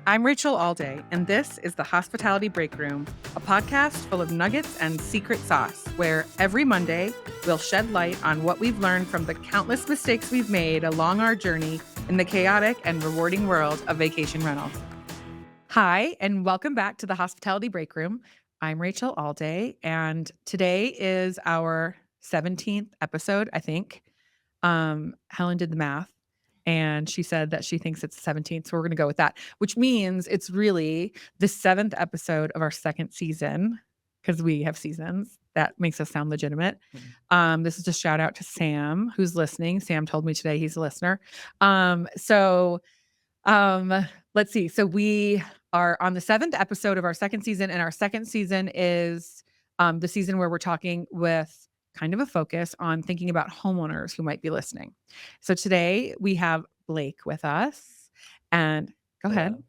I'm Rachel Alday, and this is the Hospitality Breakroom, a podcast full of nuggets and secret sauce, where every Monday we'll shed light on what we've learned from the countless mistakes we've made along our journey in the chaotic and rewarding world of vacation rentals. Hi, and welcome back to the Hospitality Breakroom. I'm Rachel Alday, and today is our 17th episode, I think. Helen did the math. And she said that she thinks it's the 17th. So we're going to go with that, which means it's really the 7th episode of our second season because we have seasons. That makes us sound legitimate. This is a shout out to Sam who's listening. Sam told me today he's a listener. Let's see. So we are on the 7th episode of our second season, and our second season is the season where we're talking with kind of a focus on thinking about homeowners who might be listening. So today we have Blake with us, and go ahead.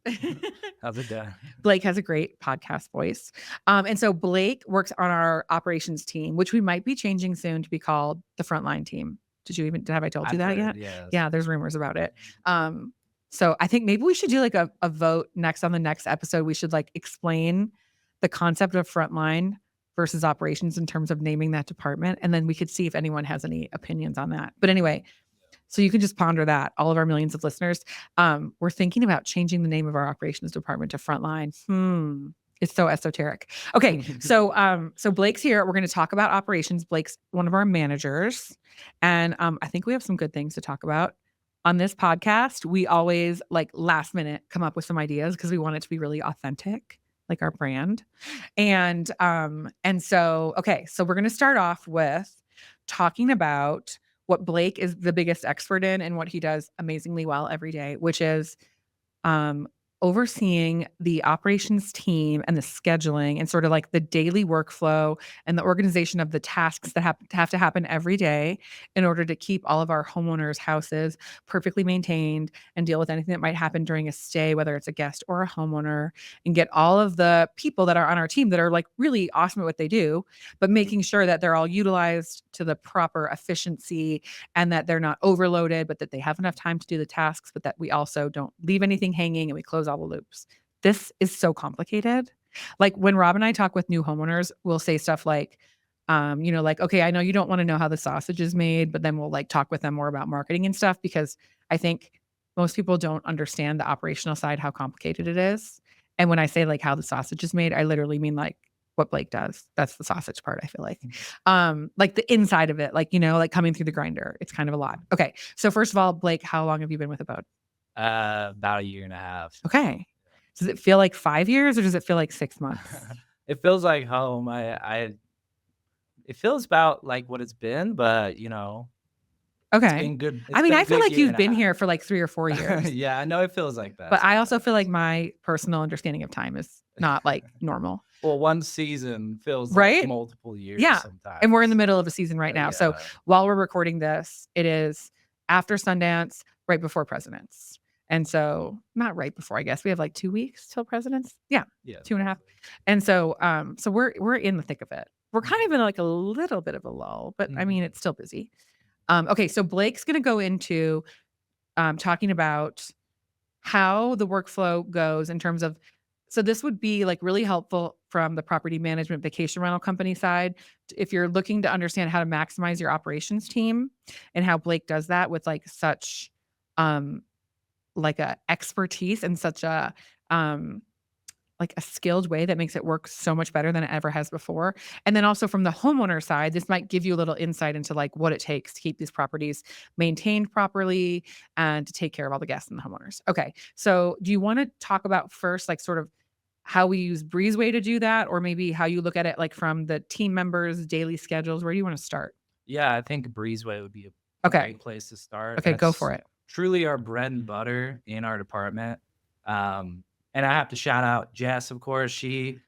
How's it done? Blake has a great podcast voice. And so Blake works on our operations team, which we might be changing soon to be called the frontline team. Have I told you that yet? Yes. Yeah, there's rumors about it. So I think maybe we should do like a vote next on the next episode. We should like explain the concept of frontline versus operations in terms of naming that department. And then we could see if anyone has any opinions on that. But anyway, so you can just ponder that, all of our millions of listeners. We're thinking about changing the name of our operations department to frontline. It's so esoteric. Okay, so Blake's here. We're going to talk about operations. Blake's one of our managers. And I think we have some good things to talk about. On this podcast, we always like last minute come up with some ideas because we want it to be really authentic, like our brand. And so we're going to start off with talking about what Blake is the biggest expert in and what he does amazingly well every day, which is overseeing the operations team and the scheduling and sort of like the daily workflow and the organization of the tasks that have to happen every day in order to keep all of our homeowners' houses perfectly maintained and deal with anything that might happen during a stay, whether it's a guest or a homeowner, and get all of the people that are on our team that are like really awesome at what they do, but making sure that they're all utilized to the proper efficiency and that they're not overloaded, but that they have enough time to do the tasks, but that we also don't leave anything hanging and we close all the loops. This is so complicated. Like when Rob and I talk with new homeowners, we'll say stuff like, like, okay, I know you don't want to know how the sausage is made, but then we'll like talk with them more about marketing and stuff, because I think most people don't understand the operational side, how complicated it is. And when I say like how the sausage is made, I literally mean like what Blake does. That's the sausage part, I feel like. Like the inside of it, like, like coming through the grinder. It's kind of a lot. Okay. So first of all, Blake, how long have you been with a boat? About a year and a half. Okay. Does it feel like 5 years or does it feel like 6 months? It feels like home. It feels about like what it's been, but it's Okay. been good. I mean, I feel like you've been here for like 3 or 4 years. Yeah, I know it feels like that. But I also feel like my personal understanding of time is not like normal. Well, one season feels Right? like multiple years Yeah. sometimes. And we're in the middle of a season right now. So Yeah. while we're recording this, it is after Sundance, right before Presidents. And so not right before, I guess. We have like 2 weeks till Presidents. Yeah. 2.5. And so we're in the thick of it. We're kind of in like a little bit of a lull, but I mean, it's still busy. Okay, so Blake's going to go into talking about how the workflow goes in terms of, so this would be like really helpful from the property management vacation rental company side if you're looking to understand how to maximize your operations team, and how Blake does that with like such like a expertise and such a like a skilled way that makes it work so much better than it ever has before. And then also from the homeowner side, this might give you a little insight into like what it takes to keep these properties maintained properly and to take care of all the guests and the homeowners. Okay. So do you want to talk about first, like sort of how we use Breezeway to do that, or maybe how you look at it like from the team members' daily schedules? Where do you want to start? Yeah, I think Breezeway would be a great place to start. Okay, go for it. Truly our bread and butter in our department. And I have to shout out Jess, of course. She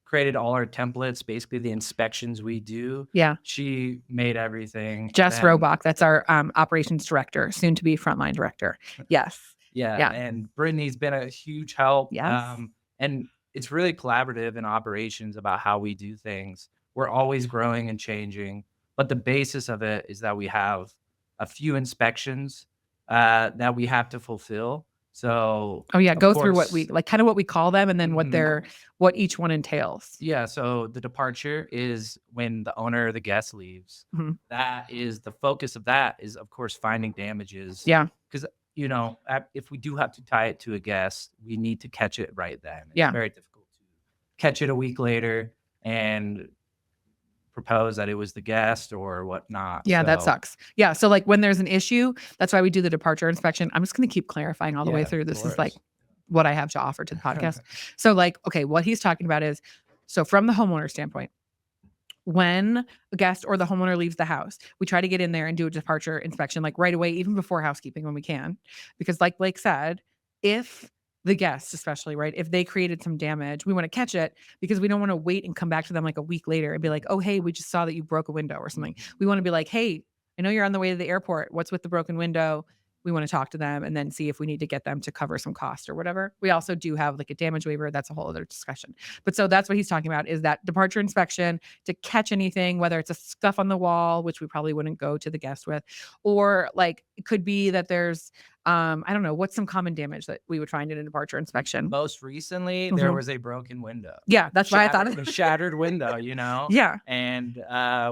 created all our templates, basically the inspections we do. Yeah. She made everything. Jess Robach, that's our operations director, soon to be frontline director. Yes. Yeah. And Brittany's been a huge help. Yes. And it's really collaborative in operations about how we do things. We're always growing and changing, but the basis of it is that we have a few inspections that we have to fulfill. So, Oh yeah, of go through what course, we like, kind of what we call them, and then mhm. what each one entails. Yeah, so the departure is when the owner or the guest leaves. Mhm. That is the focus of that is, of course, finding damages. Yeah, Because, if we do have to tie it to a guest, we need to catch it right then. It's yeah. very difficult to catch it a week later and propose that it was the guest or whatnot. Yeah, that So, sucks. Yeah, so, like, when there's an issue, that's why we do the departure inspection. I'm just gonna keep clarifying all the way yeah, of through. This is, like, course. what I have to offer to the podcast. So, like, okay, what he's talking about is so from the homeowner standpoint, when a guest or the homeowner leaves the house, we try to get in there and do a departure inspection, like, right away, even before housekeeping when we can. Because like Blake said, if the guests especially, right, if they created some damage, we wanna catch it because we don't wanna wait and come back to them, like, a week later and be like, "Oh, hey, we just saw that you broke a window," or something. We wanna be like, "Hey, I know you're on the way to the airport. What's with the broken window?" We wanna talk to them and then see if we need to get them to cover some cost or whatever. We also do have, like, a damage waiver. That's a whole other discussion. But so that's what he's talking about is that departure inspection to catch anything, whether it's a scuff on the wall, which we probably wouldn't go to the guest with, or like it could be that there's I don't know, what's some common damage that we would find in a departure inspection? Most recently, there Mhm. was a broken window, Yeah, that's why I thought a shattered window, Yeah. and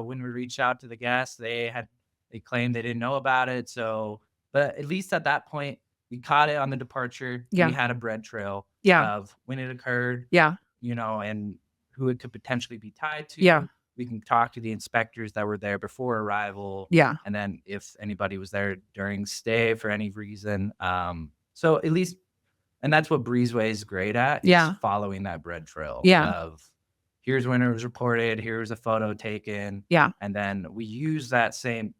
when we reached out to the guests, they claimed they didn't know about it. So, but at least at that point, we caught it on the departure. We Yeah. had a bread trail Yeah. of when it occurred, Yeah. and who it could potentially be tied Yeah. to. We can talk to the inspectors that were there before arrival, Yeah. and then if anybody was there during stay for any reason. So at least, and that's what Breezeway is great at, is Yeah. following that bread trail Yeah. of here's when it was reported, here's a photo taken, Yeah. and then we use that same,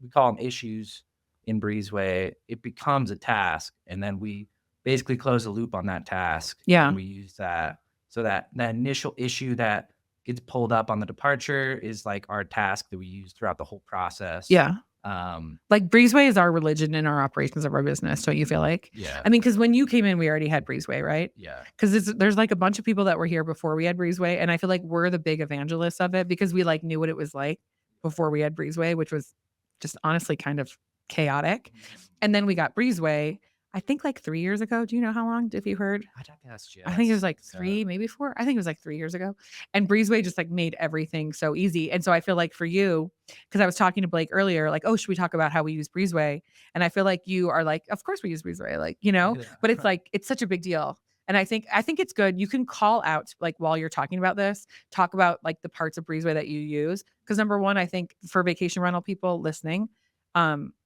we call them issues in Breezeway. It becomes a task, and then we basically close the loop on that task, Yeah. and we use that so that that initial issue that gets pulled up on the departure is like our task that we use throughout the whole process. Yeah. Like Breezeway is our religion in our operations of our business, don't you feel like? Yeah, I mean, because when you came in, we already had Breezeway, right? yeah. Because there's like a bunch of people that were here before we had Breezeway, and I feel like we're the big evangelists of it because we like knew what it was like before we had Breezeway, which was just honestly kind of chaotic. And then we got Breezeway, I think like 3 years ago. Do you know how long? If you heard? I'd have to ask I think it was Jess. like 3, maybe 4. I think it was like 3 years ago. And Breezeway just like made everything so easy. And so I feel like for you, because I was talking to Blake earlier, like, oh, should we talk about how we use Breezeway? And I feel like you are like, of course we use Breezeway, like, Yeah. but it's like it's such a big deal. And I think it's good. You can call out like while you're talking about this, talk about like the parts of Breezeway that you use. Because number one, I think for vacation rental people listening,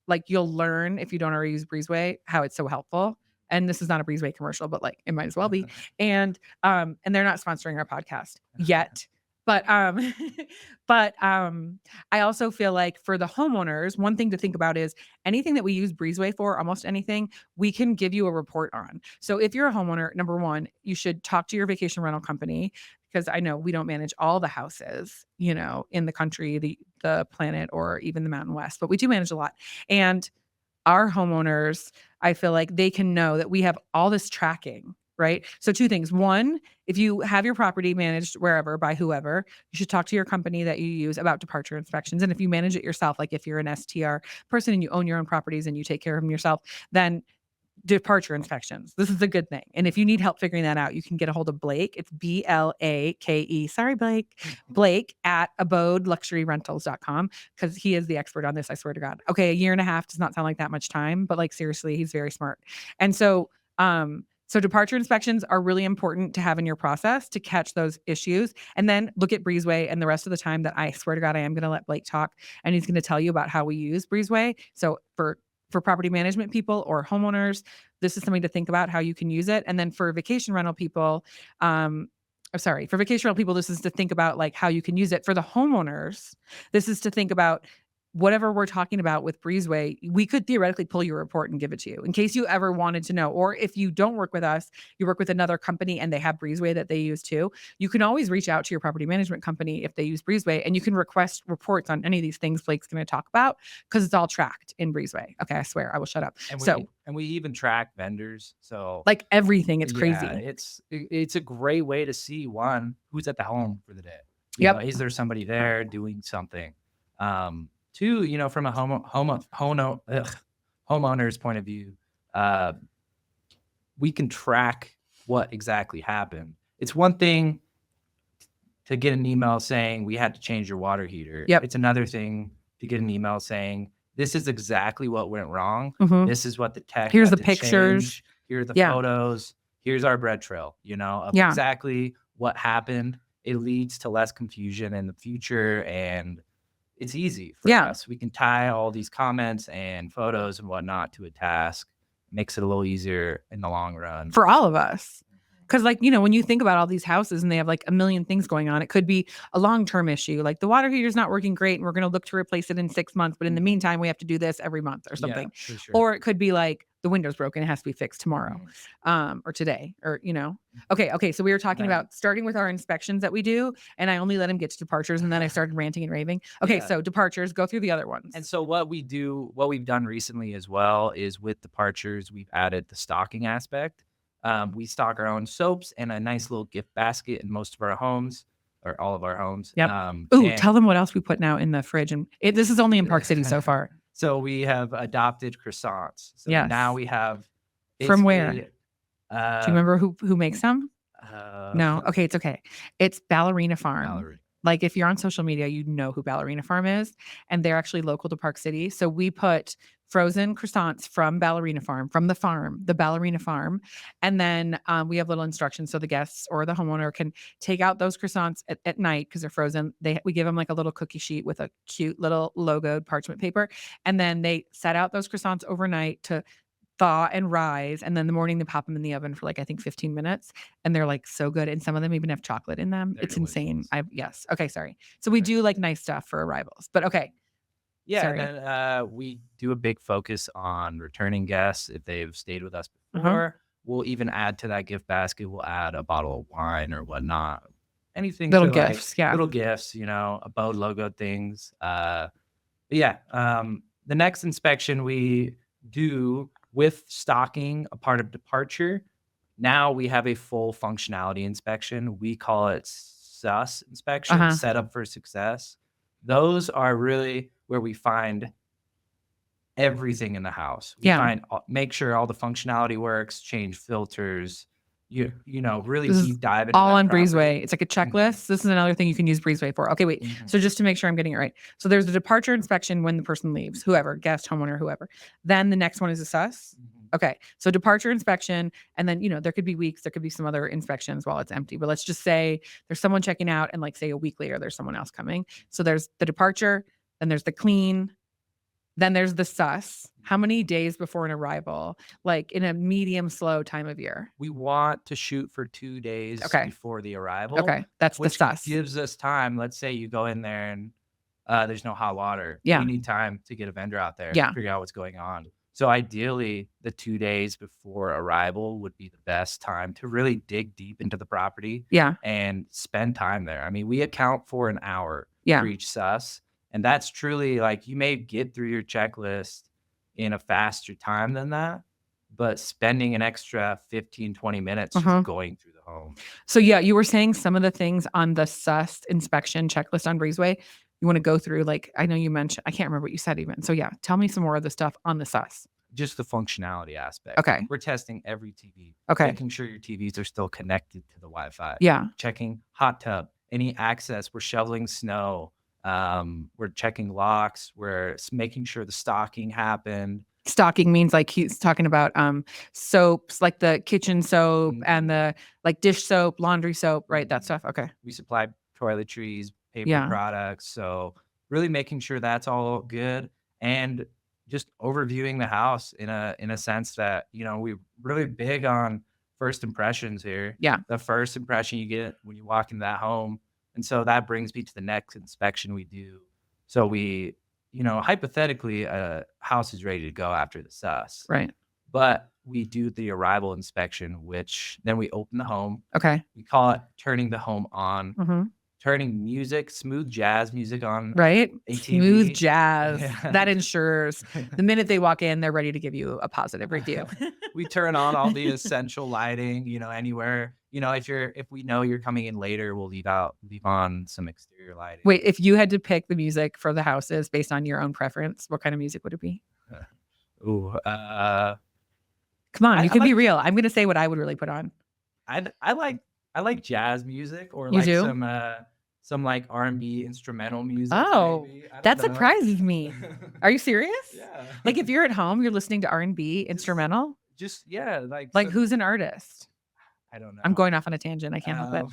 like you'll learn if you don't already use Breezeway how it's so helpful. And this is not a Breezeway commercial, but like it might as well be. And they're not sponsoring our podcast yet. But I also feel like for the homeowners, one thing to think about is anything that we use Breezeway for, almost anything, we can give you a report on. So if you're a homeowner, number one, you should talk to your vacation rental company because I know we don't manage all the houses, in the country, the planet, or even the Mountain West, but we do manage a lot. And our homeowners, I feel like they can know that we have all this tracking, right? So two things. One, if you have your property managed wherever by whoever, you should talk to your company that you use about departure inspections. And if you manage it yourself, like if you're an STR person and you own your own properties and you take care of them yourself, then departure inspections. This is a good thing. And if you need help figuring that out, you can get a hold of Blake. It's Blake. Sorry, Blake. Blake at abodeluxuryrentals.com because he is the expert on this. I swear to God. Okay. A year and a half does not sound like that much time, but like seriously, he's very smart. And so departure inspections are really important to have in your process to catch those issues. And then look at Breezeway and the rest of the time that I swear to God, I am going to let Blake talk and he's going to tell you about how we use Breezeway. So for property management people or homeowners, this is something to think about how you can use it. And then for vacation rental people, this is to think about like how you can use it. For the homeowners, this is to think about whatever we're talking about with Breezeway, we could theoretically pull your report and give it to you in case you ever wanted to know. Or if you don't work with us, you work with another company and they have Breezeway that they use too. You can always reach out to your property management company if they use Breezeway and you can request reports on any of these things Blake's going to talk about because it's all tracked in Breezeway. Okay, I swear I will shut up. And we even track vendors. So like everything, it's crazy. yeah, it's a great way to see one, who's at the home for the day. Yep. Is there somebody there doing something? Two, from a homeowner's point of view, we can track what exactly happened. It's one thing to get an email saying we had to change your water heater. Yep. It's another thing to get an email saying this is exactly what went wrong. Mhm. This is what the tech Here's had the to pictures. change. Here are the Yeah. photos. Here's our bread trail, of Yeah. exactly what happened. It leads to less confusion in the future, and it's easy for Yeah. us. We can tie all these comments and photos and whatnot to a task. Makes it a little easier in the long run. For all of us. Because, like, when you think about all these houses and they have like a million things going on, it could be a long-term issue. Like the water heater's not working great and we're going to look to replace it in 6 months. But in the meantime, we have to do this every month or something. Yeah, for sure. Or it could be like the window's broken. It has to be fixed tomorrow or today or, Okay. So we were talking about starting with our inspections that we do. And I only let him get to departures. And then I started ranting and raving. Okay. Yeah. So departures, go through the other ones. And so what we've done recently as well is with departures, we've added the stocking aspect. We stock our own soaps and a nice little gift basket in most of our homes or all of our homes. Yep. Tell them what else we put now in the fridge. And this is only in Park City so far. So we have adopted croissants. So Yes. now we have. From where? Do you remember who makes them? No. Okay. It's okay. It's Ballerina Farm. Like if you're on social media, you know who Ballerina Farm is, and they're actually local to Park City. So we put frozen croissants from Ballerina Farm, from the Ballerina Farm. And then we have little instructions so the guests or the homeowner can take out those croissants at night because they're frozen. We give them like a little cookie sheet with a cute little logoed parchment paper. And then they set out those croissants overnight to thaw and rise, and then the morning they pop them in the oven for like I think 15 minutes, and they're like so good. And some of them even have chocolate in them. It's insane. Yes. Okay, sorry. So we do like nice stuff for arrivals, but okay. Yeah, sorry. and then we do a big focus on returning guests if they've stayed with us before. We'll even add to that gift basket. We'll add a bottle of wine or whatnot. Anything little gifts, yeah. Little gifts, a bow logo things. The next inspection we do with stocking a part of departure. Now we have a full functionality inspection. We call it SUS inspection, set up for success. Those are really where we find everything in the house. We make sure all the functionality works, change filters, really deep dive into all on property. Breezeway. It's like a checklist. This is another thing you can use Breezeway for. Okay, wait. So just to make sure I'm getting it right. So there's the departure inspection when the person leaves, whoever, guest, homeowner, whoever. Then the next one is a SUS. Okay. So departure inspection. And then, there could be weeks, there could be some other inspections while it's empty. But let's just say there's someone checking out and like say a week later, there's someone else coming. So there's the departure, then there's the clean, then there's the SUS. How many days before an arrival, like in a medium slow time of year? We want to shoot for 2 days before the arrival. Okay. That's the SUS. Gives us time. Let's say you go in there and there's no hot water. Yeah. You need time to get a vendor out there. Yeah. Figure out what's going on. So ideally, the 2 days before arrival would be the best time to really dig deep into the property. Yeah. And spend time there. I mean, we account for an hour for each SUS. And that's truly like you may get through your checklist in a faster time than that, but spending an extra 15, 20 minutes just going through the home. So yeah, you were saying some of the things on the SUS inspection checklist on Breezeway. You want to go through, like, I know you mentioned, I can't remember what you said even. So yeah, tell me some more of the stuff on the SUS. Just the functionality aspect. Okay. We're testing every TV. Okay. Making sure your TVs are still connected to the Wi-Fi. Yeah. Checking hot tub, any access. We're shoveling snow. We're checking locks. We're making sure the stocking happened. Stocking means like he's talking about soaps, like the kitchen soap and the like dish soap, laundry soap, right? That stuff. Okay. We supply toiletries, paper products. So really making sure that's all good and just overviewing the house in a sense that, we're really big on first impressions here. Yeah. The first impression you get when you walk into that home. And so that brings me to the next inspection we do. So we, hypothetically, a house is ready to go after the SUS. Right. But we do the arrival inspection, which then we open the home. Okay. We call it turning the home on, turning music, smooth jazz music on. Right. ATV. Smooth jazz. Yeah. That ensures the minute they walk in, they're ready to give you a positive review. We turn on all the essential lighting, anywhere. If we know you're coming in later, we'll leave on some exterior lighting. Wait, if you had to pick the music for the houses based on your own preference, what kind of music would it be? Come on, I you can be like- real. I'm gonna say what I would really put on. I like jazz music or You like do? some like R&B instrumental music. Oh, maybe. I that don't know. surprises me. Are you serious? Yeah. Like if you're at home, you're listening to R&B instrumental? Just yeah, like Who's an artist? I don't know. I'm going off on a tangent. I can't help it.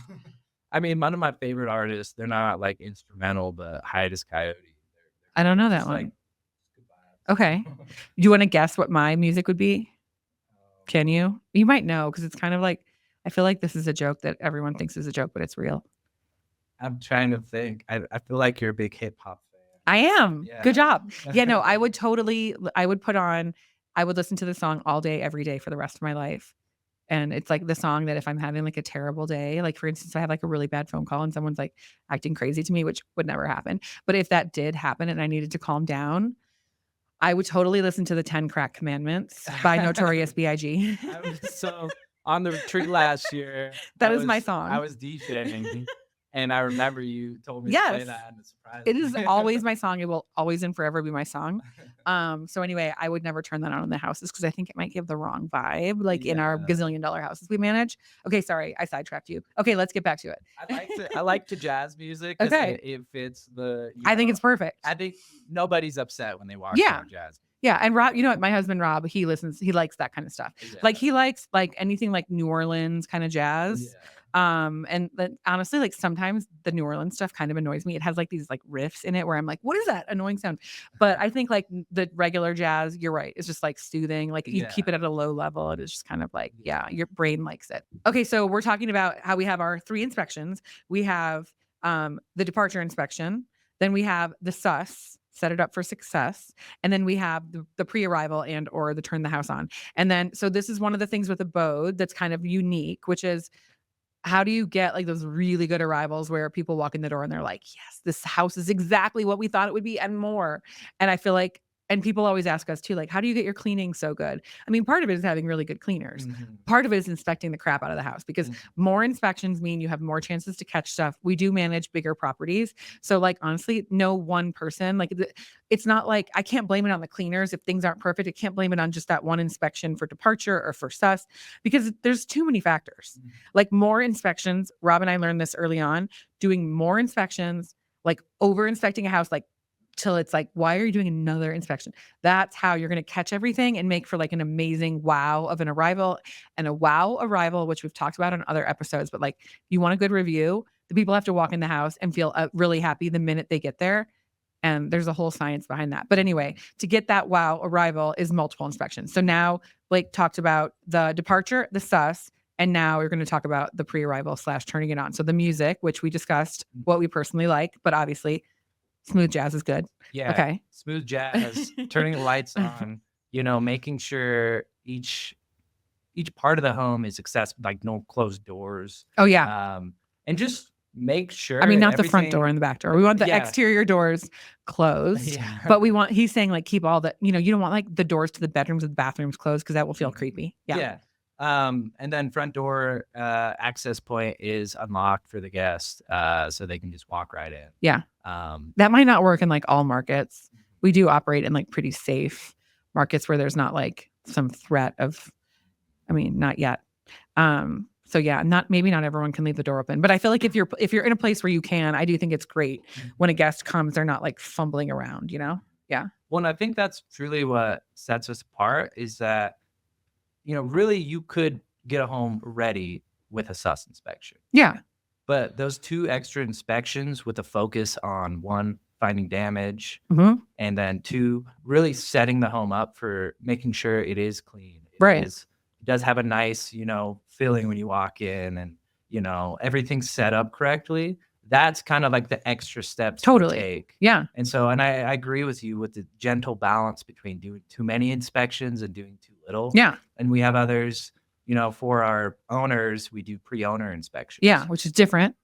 I mean, one of my favorite artists, they're not like instrumental, but Hiatus Coyote. I don't know that just one. like good vibes. Okay. Do you want to guess what my music would be? Can you? You might know because it's kind of like, I feel like this is a joke that everyone thinks is a joke, but it's real. I'm trying to think. I feel like you're a big hip hop fan. I am. Yeah. Good job. Yeah, no, I would listen to the song all day, every day for the rest of my life. And it's like the song that if I'm having like a terrible day, like for instance, I have like a really bad phone call and someone's like acting crazy to me, which would never happen. But if that did happen and I needed to calm down, I would totally listen to the 10 Crack Commandments by Notorious B.I.G. So on the tree last year, That is my song. I was DJing, and I remember you told me to play Yes. that, and it surprised It me. is always my song. It will always and forever be my song. So anyway, I would never turn that on in the houses because I think it might give the wrong vibe, like in our Yeah. gazillion-dollar houses we manage. Okay, sorry, I sidetracked you. Okay, let's get back to it. I like the jazz music. 'Cause Okay. it fits the. I think it's perfect. I think nobody's upset when they walk Yeah. out jazz. Yeah, and Rob, you know what? My husband Rob, he likes that kind of stuff. Like he likes like anything like New Orleans kind of jazz. And then honestly, like sometimes the New Orleans stuff kind of annoys me. It has like these like riffs in it where I'm like, what is that annoying sound? But I think like the regular jazz, you're right. It's just like soothing. Like you keep it at a low level. It is just kind of like, yeah, your brain likes it. Okay. So we're talking about how we have our 3 inspections. We have the departure inspection. Then we have the sus, set it up for success. And then we have the pre-arrival and or the turn the house on. And then, so this is one of the things with abode that's kind of unique, which is how do you get like those really good arrivals where people walk in the door and they're like, yes, this house is exactly what we thought it would be and more. And I feel like, and people always ask us too, like, how do you get your cleaning so good? I mean, part of it is having really good cleaners. Part of it is inspecting the crap out of the house because more inspections mean you have more chances to catch stuff. We do manage bigger properties. So like, honestly, no one person, like it's not like, I can't blame it on the cleaners. If things aren't perfect, I can't blame it on just that one inspection for departure or for sus because there's too many factors. Like more inspections, Rob and I learned this early on, doing more inspections, like over inspecting a house, like till it's like, why are you doing another inspection? That's how you're going to catch everything and make for like an amazing wow of an arrival. And a wow arrival, which we've talked about on other episodes, but like if you want a good review, the people have to walk in the house and feel really happy the minute they get there. And there's a whole science behind that. But anyway, to get that wow arrival is multiple inspections. So now Blake talked about the departure, the sus, and now we're going to talk about the pre-arrival / turning it on. So the music, which we discussed, what we personally like, but obviously smooth jazz is good. Yeah. Okay. Smooth jazz, turning the lights on, making sure each part of the home is accessible, like no closed doors. Oh yeah. And just make sure. I mean, not the front door and the back door. We want the exterior doors closed, but he's saying like keep all the, you don't want like the doors to the bedrooms and bathrooms closed because that will feel creepy. Yeah. And then front door access point is unlocked for the guest, so they can just walk right in. Yeah. That might not work in like all markets. We do operate in like pretty safe markets where there's not like some threat of, not yet. So yeah, maybe not everyone can leave the door open, but I feel like if you're in a place where you can, I do think it's great when a guest comes, they're not like fumbling around, Yeah. Well, and I think that's truly what sets us apart is that, really you could get a home ready with a sus inspection. Yeah. But those 2 extra inspections with a focus on 1, finding damage, and then 2, really setting the home up for making sure it is clean. It does have a nice, feeling when you walk in and, everything's set up correctly. That's kind of like the extra steps to take. Yeah. And so, and I agree with you with the gentle balance between doing too many inspections and doing too little. Yeah. And we have others, for our owners, we do pre-owner inspections. Yeah, which is different.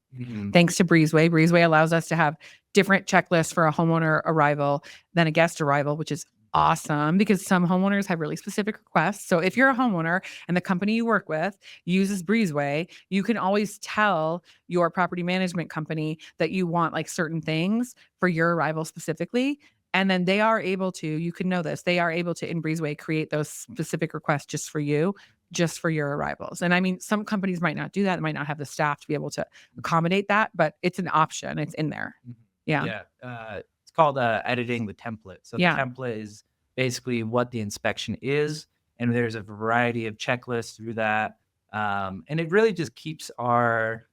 Thanks to Breezeway. Breezeway allows us to have different checklists for a homeowner arrival than a guest arrival, which is awesome because some homeowners have really specific requests. So if you're a homeowner and the company you work with uses Breezeway, you can always tell your property management company that you want like certain things for your arrival specifically. And then they are able to, you can know this, they are able to in Breezeway create those specific requests just for you, just for your arrivals. And I mean, some companies might not do that. They might not have the staff to be able to accommodate that, but it's an option. It's in there. Yeah. It's called editing the template. So the template is basically what the inspection is. And there's a variety of checklists through that. And it really just keeps our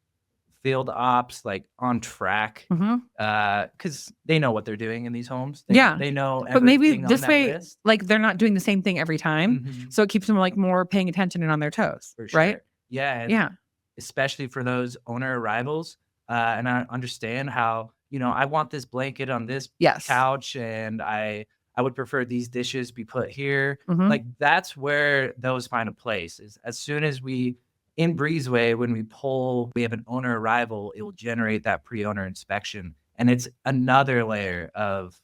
field ops like on track because they know what they're doing in these homes. They know, but maybe everything this on that way, list. like they're not doing the same thing every time, so it keeps them like more paying attention and on their toes, For sure. right? Yeah, especially for those owner arrivals. And I understand how, you know, I want this blanket on this couch, and I would prefer these dishes be put here. Like that's where those find a place. Is as soon as we in Breezeway, when we have an owner arrival, it will generate that pre-owner inspection. And it's another layer of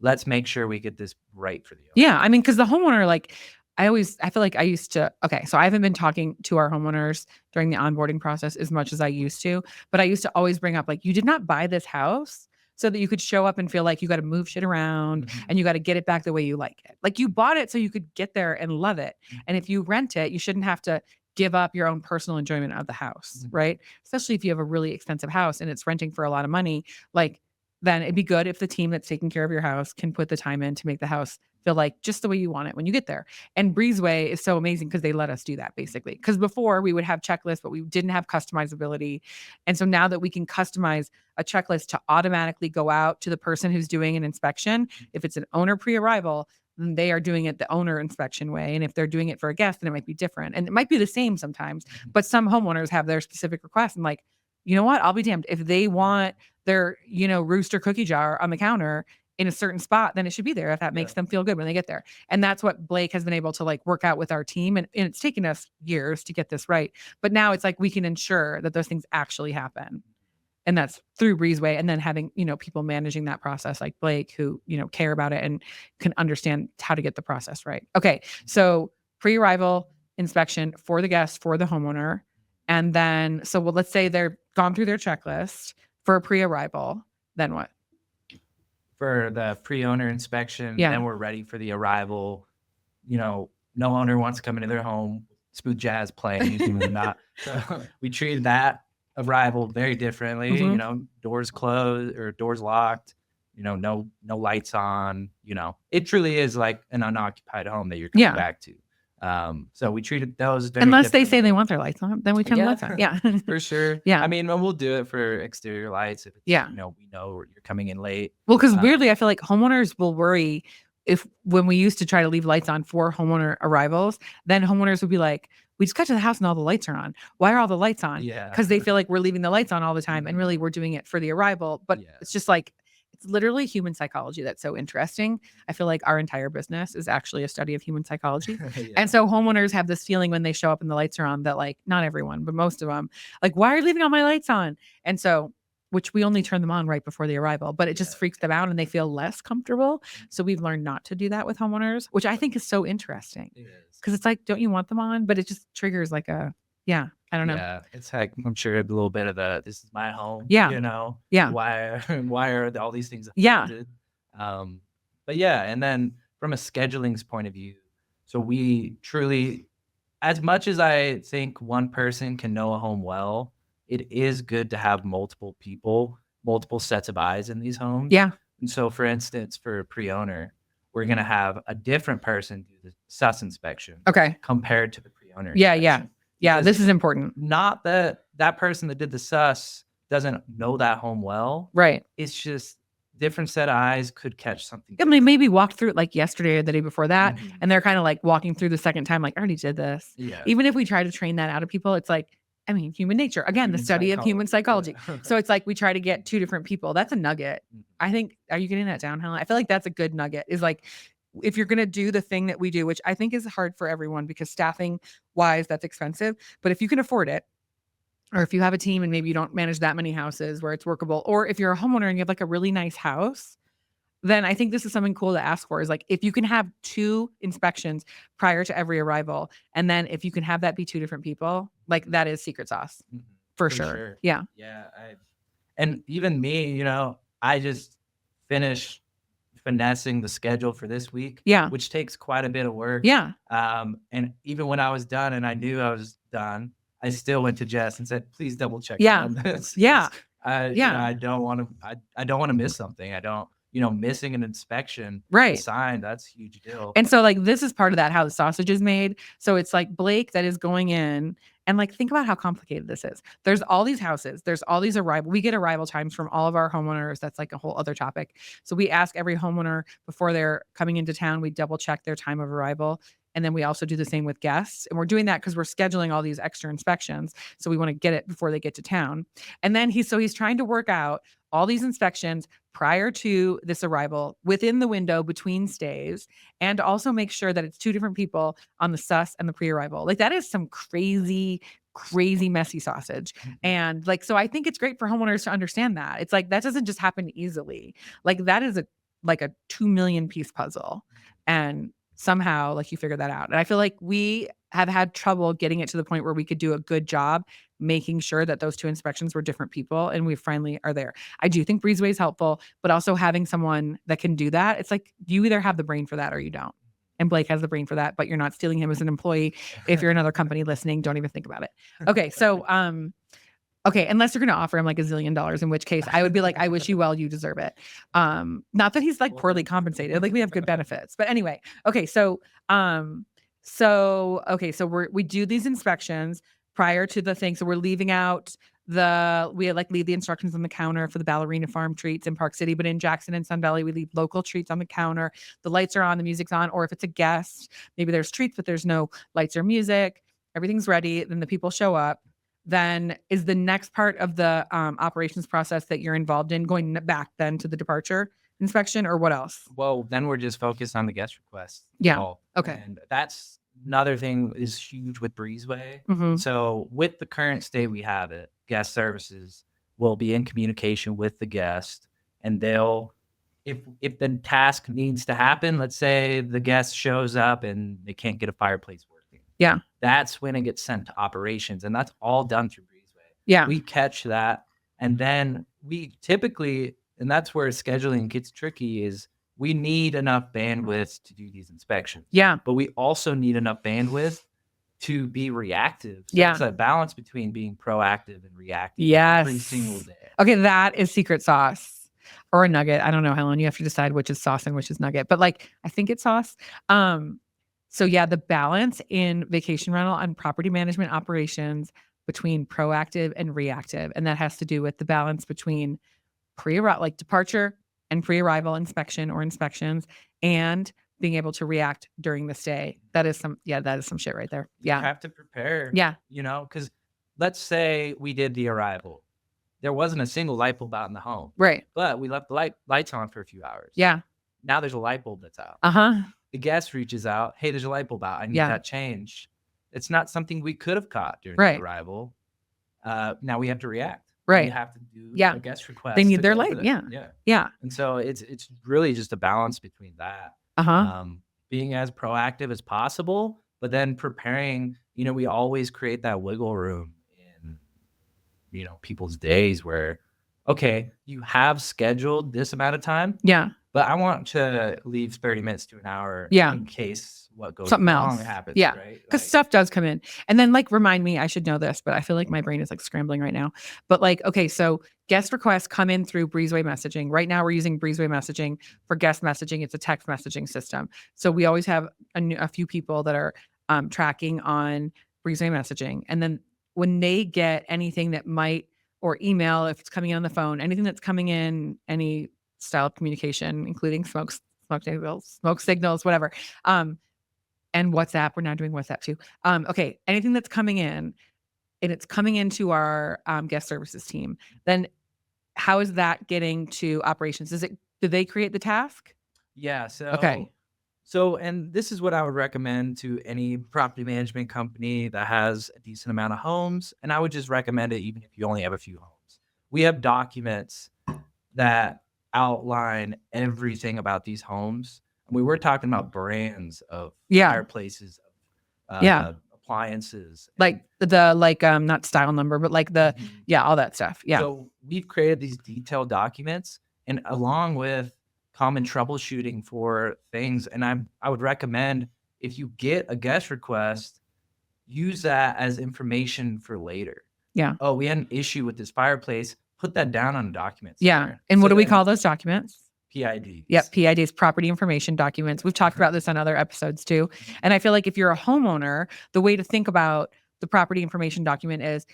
let's make sure we get this right for the owner. Yeah. I mean, because the homeowner, like I feel like I used to, okay, so I haven't been talking to our homeowners during the onboarding process as much as I used to, but I used to always bring up like, you did not buy this house so that you could show up and feel like you got to move shit around and you got to get it back the way you like it. Like you bought it so you could get there and love it. And if you rent it, you shouldn't have to give up your own personal enjoyment of the house, right? Especially if you have a really expensive house and it's renting for a lot of money, like then it'd be good if the team that's taking care of your house can put the time in to make the house feel like just the way you want it when you get there. And Breezeway is so amazing because they let us do that basically. Because before we would have checklists, but we didn't have customizability. And so now that we can customize a checklist to automatically go out to the person who's doing an inspection, if it's an owner pre-arrival, then they are doing it the owner inspection way. And if they're doing it for a guest, then it might be different. And it might be the same sometimes, but some homeowners have their specific requests. And like, you know what? I'll be damned. If they want their, you know, rooster cookie jar on the counter in a certain spot, then it should be there if that makes them feel good when they get there. And that's what Blake has been able to like work out with our team. And it's taken us years to get this right. But now it's like we can ensure that those things actually happen. And that's through Breezeway, and then having, you know, people managing that process like Blake who, you know, care about it and can understand how to get the process right. Okay. So pre-arrival inspection for the guest, for the homeowner. And then, so well, let's say they're gone through their checklist for a pre-arrival. Then what? For the pre-owner inspection, then we're ready for the arrival. You know, no owner wants to come into their home, smooth jazz playing, not. So we treated that arrival very differently. You know, doors closed or doors locked. You know, no lights on. You know, it truly is like an unoccupied home that you're coming back to. So we treated those very unless they say they want their lights on, then we turn the lights on. Yeah, for sure. I mean, we'll do it for exterior lights if it's, you know, we know you're coming in late. Well, because weirdly, I feel like homeowners will worry if when we used to try to leave lights on for homeowner arrivals, then homeowners would be like, we just got to the house and all the lights are on. Why are all the lights on? Because they feel like we're leaving the lights on all the time, and really we're doing it for the arrival. But it's just like, it's literally human psychology that's so interesting. I feel like our entire business is actually a study of human psychology. And so homeowners have this feeling when they show up and the lights are on that, like, not everyone, but most of them, like, why are you leaving all my lights on? And so, which we only turn them on right before the arrival, but it just freaks them out and they feel less comfortable. So we've learned not to do that with homeowners, which I think is so interesting. Because it's like, don't you want them on? But it just triggers like a, I don't know. Yeah, it's like, I'm sure a little bit of the, this is my home. Yeah. You know? Yeah. Why are all these things affected? But yeah, and then from a scheduling's point of view, so we truly, as much as I think one person can know a home well, it is good to have multiple people, multiple sets of eyes in these homes. Yeah. And so for instance, for a pre-owner, we're going to have a different person do the sus inspection. Okay. Compared to the pre-owner. Yeah, this is important. Not that that person that did the sus doesn't know that home well. Right. It's just different set of eyes could catch something. I mean, maybe walked through it like yesterday or the day before that, and they're kind of like walking through the second time, like, I already did this. Yeah. Even if we try to train that out of people, it's like, I mean, human nature. Again, the study of human psychology. So it's like we try to get two different people. That's a nugget. I think, are you getting that down, Helen? I feel like that's a good nugget. Is like, if you're going to do the thing that we do, which I think is hard for everyone because staffing wise, that's expensive. But if you can afford it, or if you have a team and maybe you don't manage that many houses where it's workable, or if you're a homeowner and you have like a really nice house, then I think this is something cool to ask for, is like, if you can have 2 inspections prior to every arrival, and then if you can have that be 2 different people, like that is secret sauce for sure. Yeah. Yeah. And even me, you know, I just finished finessing the schedule for this week. Yeah. Which takes quite a bit of work. Yeah. And even when I was done and I knew I was done, I still went to Jess and said, please double check Yeah. on this. Yeah. I don't want to miss something. I don't, missing an inspection. Right. Sign, that's a huge deal. And so like, this is part of that, how the sausage is made. So it's like Blake that is going in and like, think about how complicated this is. There's all these houses, there's all these we get arrival times from all of our homeowners. That's like a whole other topic. So we ask every homeowner before they're coming into town, we double check their time of arrival. And then we also do the same with guests. And we're doing that because we're scheduling all these extra inspections. So we want to get it before they get to town. And then he's trying to work out all these inspections prior to this arrival within the window between stays, and also make sure that it's two different people on the sus and the pre-arrival. Like that is some crazy messy sausage. And like, so I think it's great for homeowners to understand that. It's like, that doesn't just happen easily. Like that is a 2 million piece puzzle. And somehow like you figure that out. And I feel like we have had trouble getting it to the point where we could do a good job making sure that those two inspections were different people, and we finally are there. I do think Breezeway is helpful, but also having someone that can do that, it's like you either have the brain for that or you don't. And Blake has the brain for that, but you're not stealing him as an employee. If you're another company listening, don't even think about it. Okay, so okay, unless you're going to offer him like $1 zillion, in which case I would be like, I wish you well, you deserve it. Not that he's like poorly compensated, like we have good benefits, but anyway. Okay, so we do these inspections prior to the thing. So we're leaving out leave the instructions on the counter for the ballerina farm treats in Park City, but in Jackson and Sun Valley, we leave local treats on the counter. The lights are on, the music's on, or if it's a guest, maybe there's treats, but there's no lights or music. Everything's ready. Then the people show up. Then is the next part of the operations process that you're involved in going back then to the departure inspection, or what else? Well, then we're just focused on the guest requests. Yeah. Okay. And that's another thing is huge with Breezeway. Mhm. So with the current state we have it, guest services will be in communication with the guest, and they'll, if the task needs to happen, let's say the guest shows up and they can't get a fireplace working. Yeah. That's when it gets sent to operations, and that's all done through Breezeway. Yeah. We catch that, and then we typically, and that's where scheduling gets tricky, is we need enough bandwidth to do these inspections. Yeah. But we also need enough bandwidth to be reactive. So Yeah. it's a balance between being proactive and reactive every Yes. single day. Okay, that is secret sauce or a nugget. I don't know, Helen. You have to decide which is sauce and which is nugget. But like, I think it's sauce. So yeah, the balance in vacation rental and property management operations between proactive and reactive, and that has to do with the balance between departure and pre-arrival inspection or inspections, and being able to react during the stay. That is some shit right there. Yeah. You have to prepare. Yeah. Because let's say we did the arrival. There wasn't a single light bulb out in the home. Right. But we left the lights on for a few hours. Yeah. Now there's a light bulb that's out. Uh-huh. The guest reaches out, hey, there's a light bulb out. I need that changed. It's not something we could have caught during the arrival. Now we have to react. Right. We have to do a guest request. They need their light. Yeah. Yeah. Yeah. And so it's really just a balance between that. Uh-huh. Being as proactive as possible, but then preparing, we always create that wiggle room in, people's days where, okay, you have scheduled this amount of time. Yeah. But I want to leave 30 minutes to an hour in case what goes something wrong else happens. Yeah. Right? Because stuff does come in. And then remind me, I should know this, but I feel like my brain is scrambling right now. But okay, so guest requests come in through Breezeway messaging. Right now we're using Breezeway messaging for guest messaging. It's a text messaging system. So we always have a few people that are tracking on Breezeway messaging. And then when they get anything that might, or email, if it's coming in on the phone, anything that's coming in, any style of communication, including smoke signals, whatever. And WhatsApp, we're now doing WhatsApp too. Okay, anything that's coming in, and it's coming into our guest services team, then how is that getting to operations? Do they create the task? Yeah. So okay. So, and this is what I would recommend to any property management company that has a decent amount of homes. And I would just recommend it even if you only have a few homes. We have documents that outline everything about these homes. We were talking about brands of fireplaces, appliances, not style number, but all that stuff. Yeah. So we've created these detailed documents, and along with common troubleshooting for things. And I would recommend, if you get a guest request, use that as information for later. Yeah. Oh, we had an issue with this fireplace. Put that down on a document Yeah. somewhere. And what So do we then- call those documents? PIDs. Yep, PIDs, property information documents. We've talked about this on other episodes too. And I feel like if you're a homeowner, the way to think about the property information document is,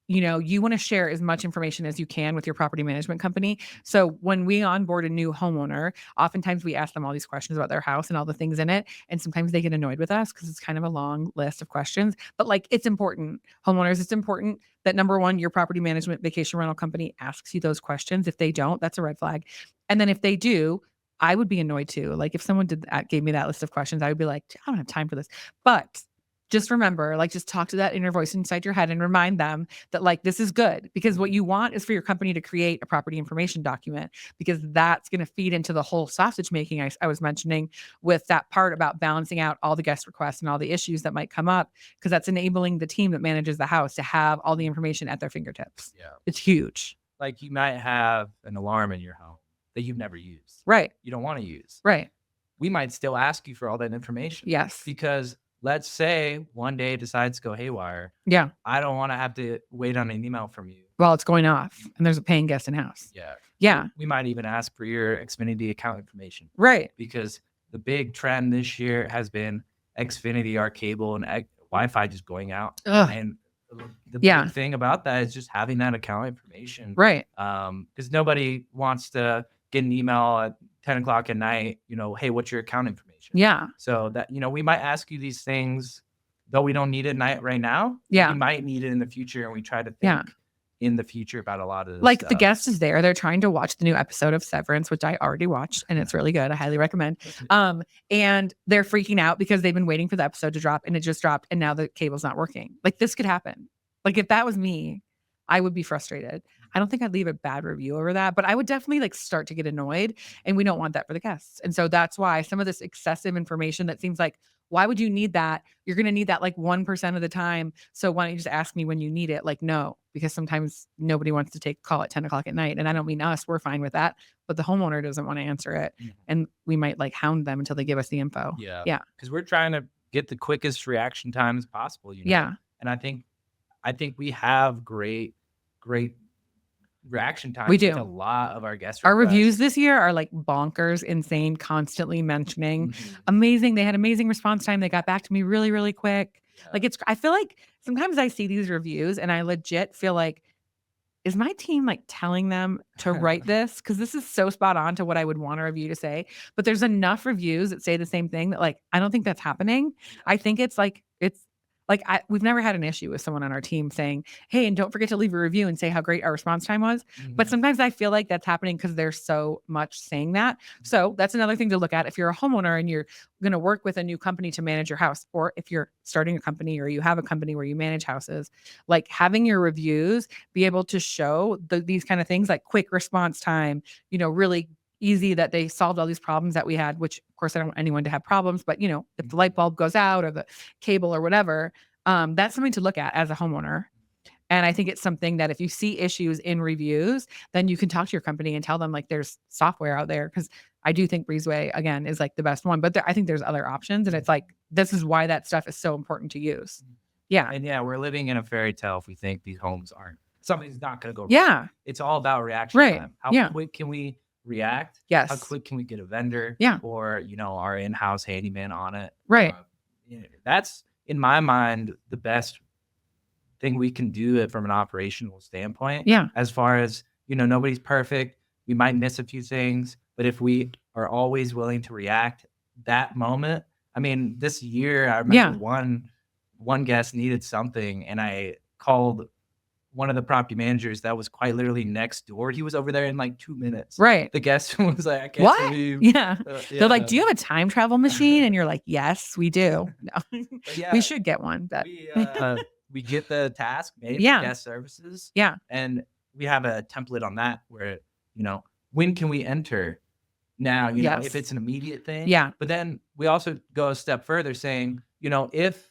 you know, you want to share as much information as you can with your property management company. So when we onboard a new homeowner, oftentimes we ask them all these questions about their house and all the things in it. And sometimes they get annoyed with us because it's kind of a long list of questions. But like, it's important. Homeowners, it's important that number one, your property management vacation rental company asks you those questions. If they don't, that's a red flag. And then if they do, I would be annoyed too. Like if someone gave me that list of questions, I would be like, I don't have time for this. But just remember, like, just talk to that inner voice inside your head and remind them that, like, this is good, because what you want is for your company to create a property information document, because that's going to feed into the whole sausage making I was mentioning with that part about balancing out all the guest requests and all the issues that might come up, because that's enabling the team that manages the house to have all the information at their fingertips. Yeah. It's huge. Like, you might have an alarm in your home that you've never used. Right. You don't want to use. Right. We might still ask you for all that information. Yes. Because let's say one day it decides to go haywire. Yeah. I don't want to have to wait on an email from you. Well, it's going off and there's a paying guest in house. Yeah. Yeah. We might even ask for your Xfinity account information. Right. Because the big trend this year has been Xfinity, our cable, and Wi-Fi just going out. Ugh. And the Yeah. big thing about that is just having that account information. Right. Because nobody wants to get an email at 10 o'clock at night, you know, hey, what's your account information? Yeah. So that, you know, we might ask you these things, though we don't need it right now. Yeah. We might need it in the future, and we try to think Yeah. in the future about a lot of this Like stuff. the guest is there. They're trying to watch the new episode of Severance, which I already watched, and it's really good. I highly recommend. And they're freaking out because they've been waiting for the episode to drop, and it just dropped, and now the cable's not working. Like, this could happen. Like, if that was me, I would be frustrated. I don't think I'd leave a bad review over that, but I would definitely like start to get annoyed, and we don't want that for the guests. And so that's why some of this excessive information that seems like, why would you need that? You're going to need that like 1% of the time. So why don't you just ask me when you need it? Like, no, because sometimes nobody wants to take a call at 10 o'clock at night. And I don't mean us, we're fine with that, but the homeowner doesn't want to answer it. Mhm. And we might like hound them until they give us the info. Yeah. Yeah. Because we're trying to get the quickest reaction times possible. You know? Yeah. And I think we have great reaction times. We do. With a lot of our guest Our requests. reviews this year are like bonkers, insane, constantly mentioning. Mhm. Amazing. They had amazing response time. They got back to me really, really quick. Yeah. Like, I feel like sometimes I see these reviews and I legit feel like, is my team like telling them to write this? Because this is so spot on to what I would want a review to say. But there's enough reviews that say the same thing that, like, I don't think that's happening. I think it's like, we've never had an issue with someone on our team saying, hey, and don't forget to leave a review and say how great our response time was. But Mhm. sometimes I feel like that's happening because there's so much saying that. So that's another thing to look at. If you're a homeowner and you're going to work with a new company to manage your house, or if you're starting a company or you have a company where you manage houses, like having your reviews be able to show these kind of things, like quick response time, you know, really easy that they solved all these problems that we had, which of course I don't want anyone to have problems, but you know, if the light bulb goes out or the cable or whatever, that's something to look at as a homeowner. And I think it's something that if you see issues in reviews, then you can talk to your company and tell them like there's software out there. Cause I do think Breezeway again is like the best one, but I think there's other options. And it's like, this is why that stuff is so important to use. Yeah. And yeah, we're living in a fairy tale if we think these homes something's not going to go wrong. Yeah. It's all about reaction Right. time. How Yeah. quick can we react? Yes. How quick can we get a vendor? Yeah. Or, you know, our in-house handyman on it? Right. You know, that's, in my mind, the best thing we can do it from an operational standpoint. Yeah. As far as, you know, nobody's perfect. We might miss a few things, but if we are always willing to react that moment. I mean, this year, I remember one guest needed something, and I called one of the property managers that was quite literally next door. He was over there in like 2 minutes. Right. The guest was like, I can't What? believe. Yeah. They're like, do you have a time travel machine? And you're like, yes, we do. No. Yeah, We should get one. But we get the task made Yeah. for guest services. Yeah. And we have a template on that where, you know, when can we enter? Now, you know, Yes. if it's an immediate thing. Yeah. But then we also go a step further saying, you know, if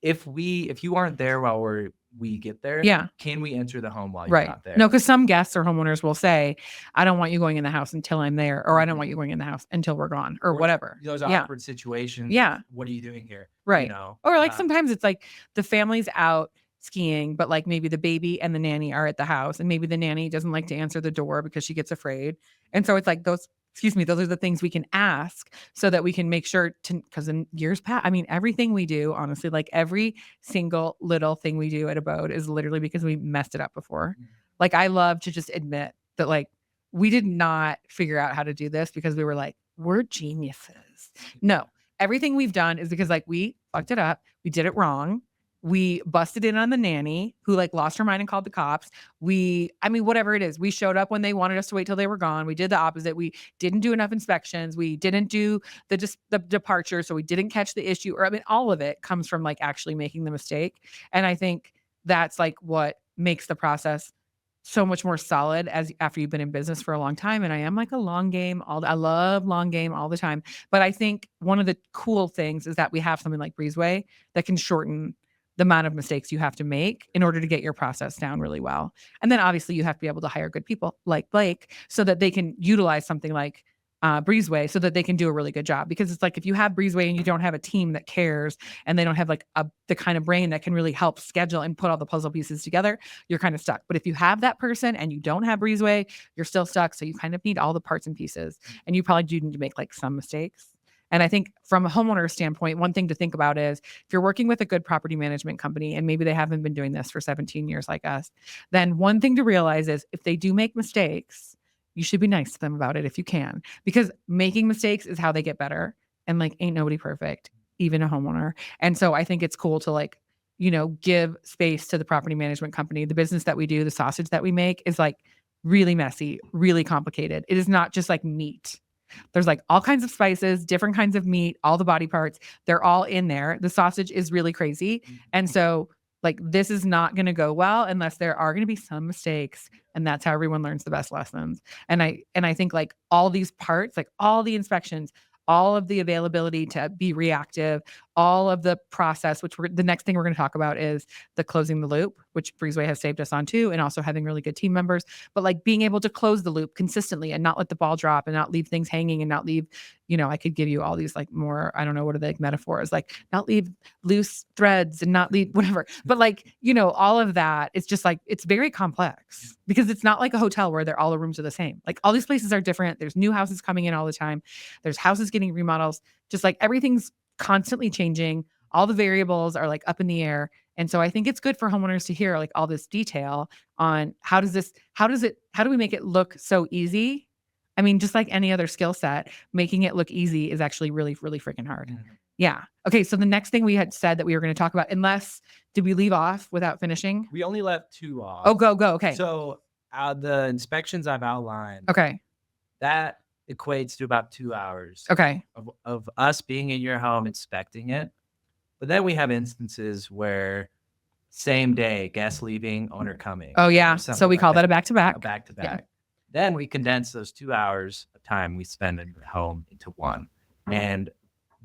you aren't there while we're we get there. Yeah. Can we enter the home while you're Right. not there? No, because some guests or homeowners will say, I don't want you going in the house until I'm there, or I don't want you going in the house until we're gone, or whatever. Those Yeah. awkward situations. Yeah. What are you doing here? Right. You know, Or like sometimes it's like the family's out skiing, but like maybe the baby and the nanny are at the house, and maybe the nanny doesn't like to answer the door because she gets afraid. And so it's like those are the things we can ask so that we can make sure to, because in years past, I mean, everything we do, honestly, like every single little thing we do at Abode is literally because we messed it up before. Like I love to just admit that like we did not figure out how to do this because we were like, we're geniuses. No, everything we've done is because like we fucked it up. We did it wrong. We busted in on the nanny who like lost her mind and called the cops. Whatever it is, we showed up when they wanted us to wait till they were gone. We did the opposite. We didn't do enough inspections. We didn't do the departure. So we didn't catch the issue, or all of it comes from like actually making the mistake. And I think that's like what makes the process so much more solid as after you've been in business for a long time. And I am like a long game. I love long game all the time. But I think one of the cool things is that we have something like Breezeway that can shorten the amount of mistakes you have to make in order to get your process down really well. And then obviously you have to be able to hire good people like Blake so that they can utilize something like Breezeway so that they can do a really good job. Because it's like if you have Breezeway and you don't have a team that cares and they don't have like the kind of brain that can really help schedule and put all the puzzle pieces together, you're kind of stuck. But if you have that person and you don't have Breezeway, you're still stuck. So you kind of need all the parts and pieces, and you probably do need to make like some mistakes. And I think from a homeowner standpoint, one thing to think about is if you're working with a good property management company and maybe they haven't been doing this for 17 years like us, then one thing to realize is if they do make mistakes, you should be nice to them about it if you can, because making mistakes is how they get better. And like, ain't nobody perfect, even a homeowner. And so I think it's cool to like, give space to the property management company. The business that we do, the sausage that we make is like really messy, really complicated. It is not just like meat. There's like all kinds of spices, different kinds of meat, all the body parts. They're all in there. The sausage is really crazy. And so like this is not going to go well unless there are going to be some mistakes. And that's how everyone learns the best lessons. And I think like all these parts, like all the inspections, all of the availability to be reactive, all of the process, which the next thing we're going to talk about is the closing the loop, which Breezeway has saved us on too, and also having really good team members, but like being able to close the loop consistently and not let the ball drop and not leave things hanging and not leave, I could give you all these like more, I don't know, what are they like metaphors, like not leave loose threads and not leave whatever, but like, all of that, it's just like, it's very complex because it's not like a hotel where all the rooms are the same. Like all these places are different. There's new houses coming in all the time. There's houses getting remodels, just like everything's constantly changing. All the variables are like up in the air. And so I think it's good for homeowners to hear like all this detail on how do we make it look so easy? I mean, just like any other skill set, making it look easy is actually really, really freaking hard. Yeah. Okay. So the next thing we had said that we were going to talk about, did we leave off without finishing? We only left 2 off. Oh, go. Okay. So the inspections I've outlined. Okay. That equates to about 2 hours. Okay. Of us being in your home inspecting it. But then we have instances where same day, guest leaving, owner coming. Oh yeah. So we call that a back-to-back. Back-to-back. Yeah. Then we condense those 2 hours of time we spend in your home into one. And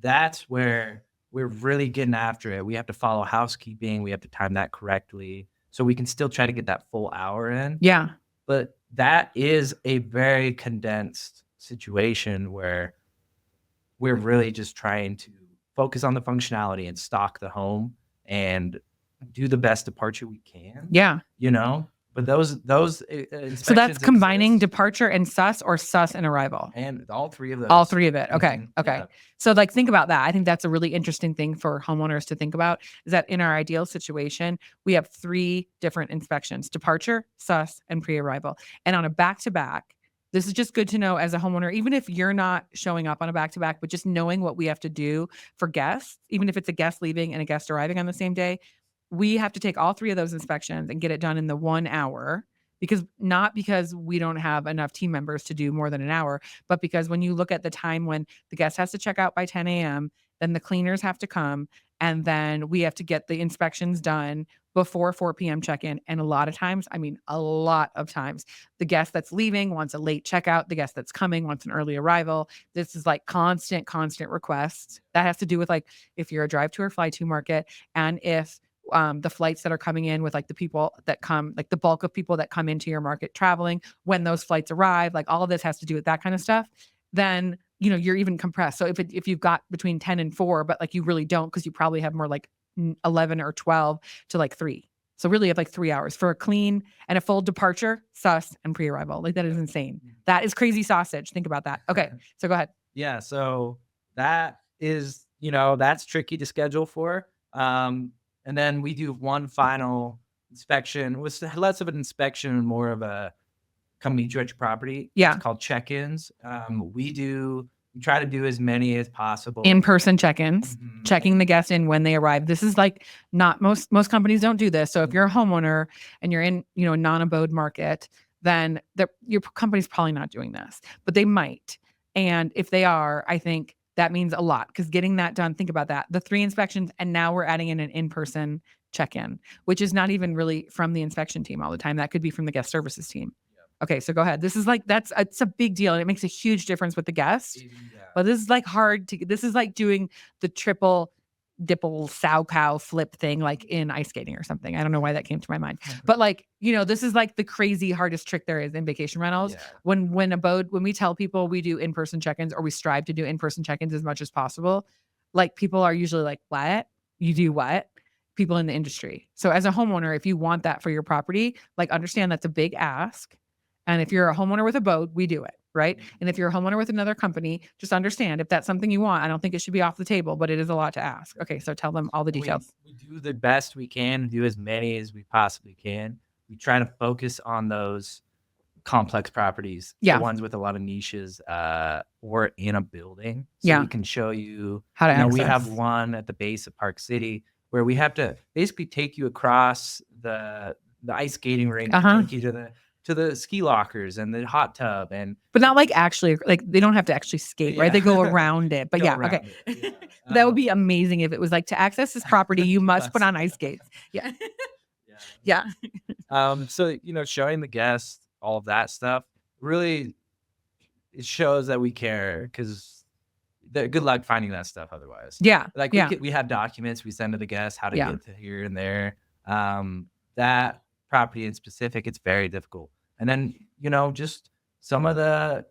that's where we're really getting after it. We have to follow housekeeping. We have to time that correctly. So we can still try to get that full hour in. Yeah. But that is a very condensed situation where we're really just trying to focus on the functionality and stock the home and do the best departure we can. Yeah. But those inspections, so that's combining exist. Departure and sus, or sus and arrival. And all three of those. All three of it. Okay. Mhm. Okay. Yeah. So like think about that. I think that's a really interesting thing for homeowners to think about, is that in our ideal situation, we have 3 different inspections: departure, sus, and pre-arrival. And on a back-to-back, this is just good to know as a homeowner, even if you're not showing up on a back-to-back, but just knowing what we have to do for guests, even if it's a guest leaving and a guest arriving on the same day, we have to take all 3 of those inspections and get it done in the 1 hour, not because we don't have enough team members to do more than an hour, but because when you look at the time when the guest has to check out by 10 a.m., then the cleaners have to come, and then we have to get the inspections done before 4 p.m. check-in. And a lot of times, the guest that's leaving wants a late checkout. The guest that's coming wants an early arrival. This is like constant requests. That has to do with like if you're a drive to or fly to market, and if the flights that are coming in with like the people that come, like the bulk of people that come into your market traveling, when those flights arrive, like all of this has to do with that kind of stuff. Then, you're even compressed. So if you've got between 10 and 4, but like you really don't, because you probably have more like 11 or 12 to like 3. So really you have like 3 hours for a clean and a full departure, sus, and pre-arrival. Like that is insane. That is crazy sausage. Think about that. Okay. So go ahead. Yeah. So that is, that's tricky to schedule for. And then we do one final inspection with less of an inspection and more of a come meet you at your property. Yeah. It's called check-ins. We try to do as many as possible. In-person check-ins, checking the guest in when they arrive. This is like not most companies don't do this. So if you're a homeowner and you're in, a non-abode market, then your company's probably not doing this, but they might. And if they are, I think that means a lot, because getting that done, think about that. The 3 inspections, and now we're adding in an in-person check-in, which is not even really from the inspection team all the time. That could be from the guest services team. Okay, so go ahead. This is like, it's a big deal. And it makes a huge difference with the guest. But this is like this is like doing the triple dipple sow cow flip thing, like in ice skating or something. I don't know why that came to my mind. But like, this is like the crazy hardest trick there is in vacation rentals. Yeah. When we tell people we do in-person check-ins, or we strive to do in-person check-ins as much as possible, like people are usually like, what? You do what? People in the industry. So as a homeowner, if you want that for your property, like understand that's a big ask. And if you're a homeowner with a boat, we do it, right? And if you're a homeowner with another company, just understand if that's something you want. I don't think it should be off the table, but it is a lot to ask. Okay, so tell them all the details. We do the best we can, do as many as we possibly can. We try to focus on those complex properties, the ones with a lot of niches, or in a building. So we can show you how to access. We have one at the base of Park City where we have to basically take you across the ice skating rink, take you to the ski lockers and the hot tub, but not like actually, like they don't have to actually skate, right? They go around it. But okay. That would be amazing if it was like, to access this property, you must put on ice skates. Yeah. Yeah. So, showing the guests all of that stuff, really, it shows that we care, because good luck finding that stuff otherwise. Yeah. Like we have documents we send to the guests how to get to here and there. That property in specific, it's very difficult. And then, just some of the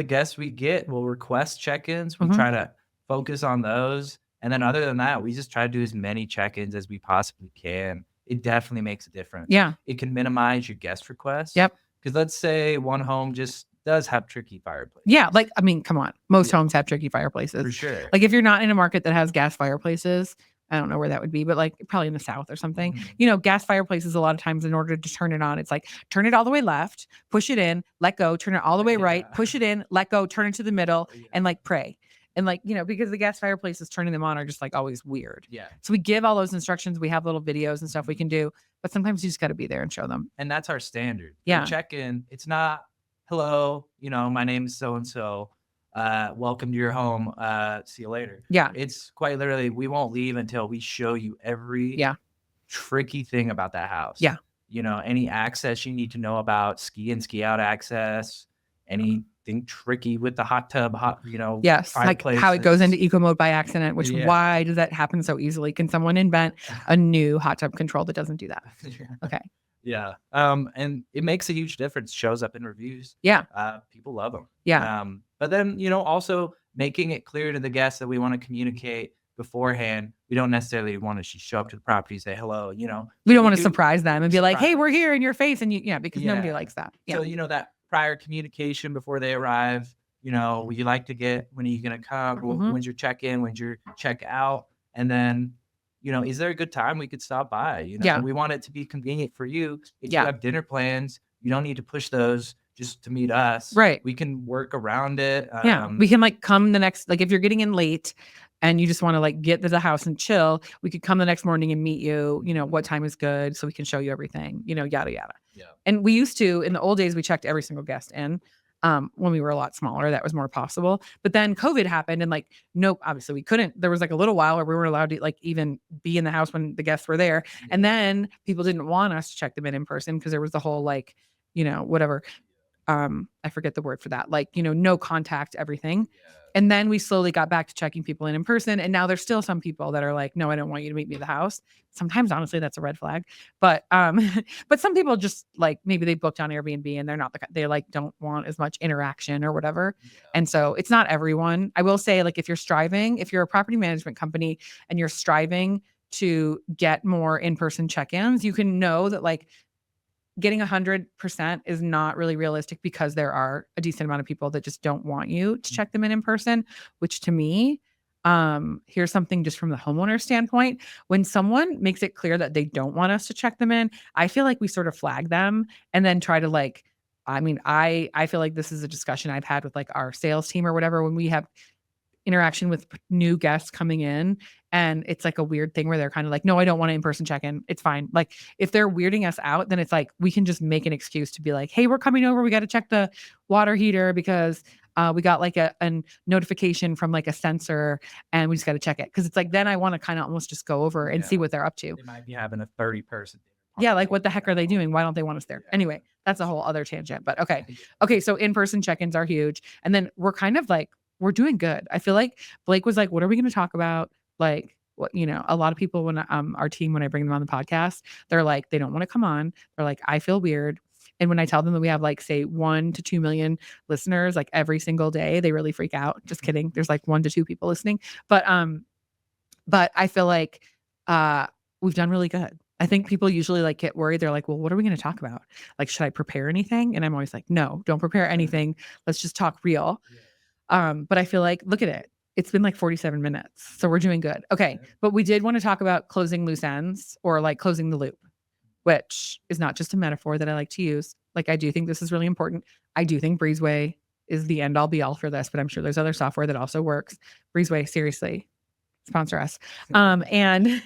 guests we get will request check-ins. We try to focus on those. And then other than that, we just try to do as many check-ins as we possibly can. It definitely makes a difference. Yeah. It can minimize your guest requests. Yep. Because let's say one home just does have tricky fireplaces. Yeah. Like, I mean, come on. Most homes have tricky fireplaces. For sure. Like if you're not in a market that has gas fireplaces, I don't know where that would be, but like probably in the South or something. Gas fireplaces, a lot of times in order to turn it on, it's like turn it all the way left, push it in, let go, turn it all the way right, push it in, let go, turn it to the middle, and like pray. And like, because the gas fireplaces, turning them on are just like always weird. Yeah. So we give all those instructions. We have little videos and stuff we can do, but sometimes you just got to be there and show them. And that's our standard. Yeah. Check in. It's not, hello, my name is so-and-so. Welcome to your home. See you later. Yeah. It's quite literally, we won't leave until we show you every tricky thing about that house. Yeah. Any access you need to know about, ski in, ski out access, anything tricky with the hot tub, yes, like how it goes into eco mode by accident, which why does that happen so easily? Can someone invent a new hot tub control that doesn't do that? Okay. Yeah. And it makes a huge difference. Shows up in reviews. Yeah. People love them. Yeah. But then, also making it clear to the guests that we want to communicate beforehand. We don't necessarily want to show up to the property and say hello, We don't want to surprise them and be like, hey, we're here in your face. And because nobody likes that. Yeah. So, that prior communication before they arrive, would you like to get, when are you going to come? When's your check-in? When's your check-out? And then, is there a good time we could stop by? We want it to be convenient for you. If you have dinner plans, you don't need to push those just to meet us. Right. We can work around it. We can come the next, if you're getting in late and you just want to get to the house and chill, we could come the next morning and meet you, what time is good. So we can show you everything, yada, yada. Yeah. And we used to, in the old days, we checked every single guest in. When we were a lot smaller, that was more possible. But then COVID happened and nope, obviously we couldn't. There was a little while where we weren't allowed to even be in the house when the guests were there. And then people didn't want us to check them in person because there was the whole whatever. I forget the word for that, like, no contact, everything. And then we slowly got back to checking people in person. And now there's still some people that are like, no, I don't want you to meet me at the house. Sometimes, honestly, that's a red flag. But but some people just like maybe they booked on Airbnb and they're not they like don't want as much interaction or whatever. And so it's not everyone. I will say, like, if you're a property management company and you're striving to get more in-person check-ins, you can know that like getting 100% is not really realistic because there are a decent amount of people that just don't want you to check them in person, which to me, here's something just from the homeowner standpoint. When someone makes it clear that they don't want us to check them in, I feel like we sort of flag them and then try to like, I mean, I feel like this is a discussion I've had with like our sales team or whatever, when we have interaction with new guests coming in, and it's like a weird thing where they're kind of like, no, I don't want to in-person check-in. It's fine. Like if they're weirding us out, then it's like, we can just make an excuse to be like, hey, we're coming over. We got to check the water heater because we got like a notification from like a sensor and we just got to check it. Cause it's like, then I want to kind of almost just go over and see what they're up to. They might be having a 30-person. Yeah. Like what the heck are they doing? Why don't they want us there? Anyway, that's a whole other tangent, but okay. Okay. So in-person check-ins are huge. And then we're kind of like, we're doing good. I feel like Blake was like, what are we going to talk about? Like, what, a lot of people, when our team, when I bring them on the podcast, they're like, they don't want to come on. They're like, I feel weird. And when I tell them that we have like, say 1 to 2 million listeners, like every single day, they really freak out. Just kidding. There's like 1 to 2 people listening. But I feel like, we've done really good. I think people usually like get worried. They're like, well, what are we going to talk about? Like, should I prepare anything? And I'm always like, no, don't prepare anything. Let's just talk real. But I feel like, look at it. It's been like 47 minutes. So we're doing good. Okay. But we did want to talk about closing loose ends, or like closing the loop, which is not just a metaphor that I like to use. Like, I do think this is really important. I do think Breezeway is the end all be all for this, but I'm sure there's other software that also works. Breezeway, seriously, sponsor us. And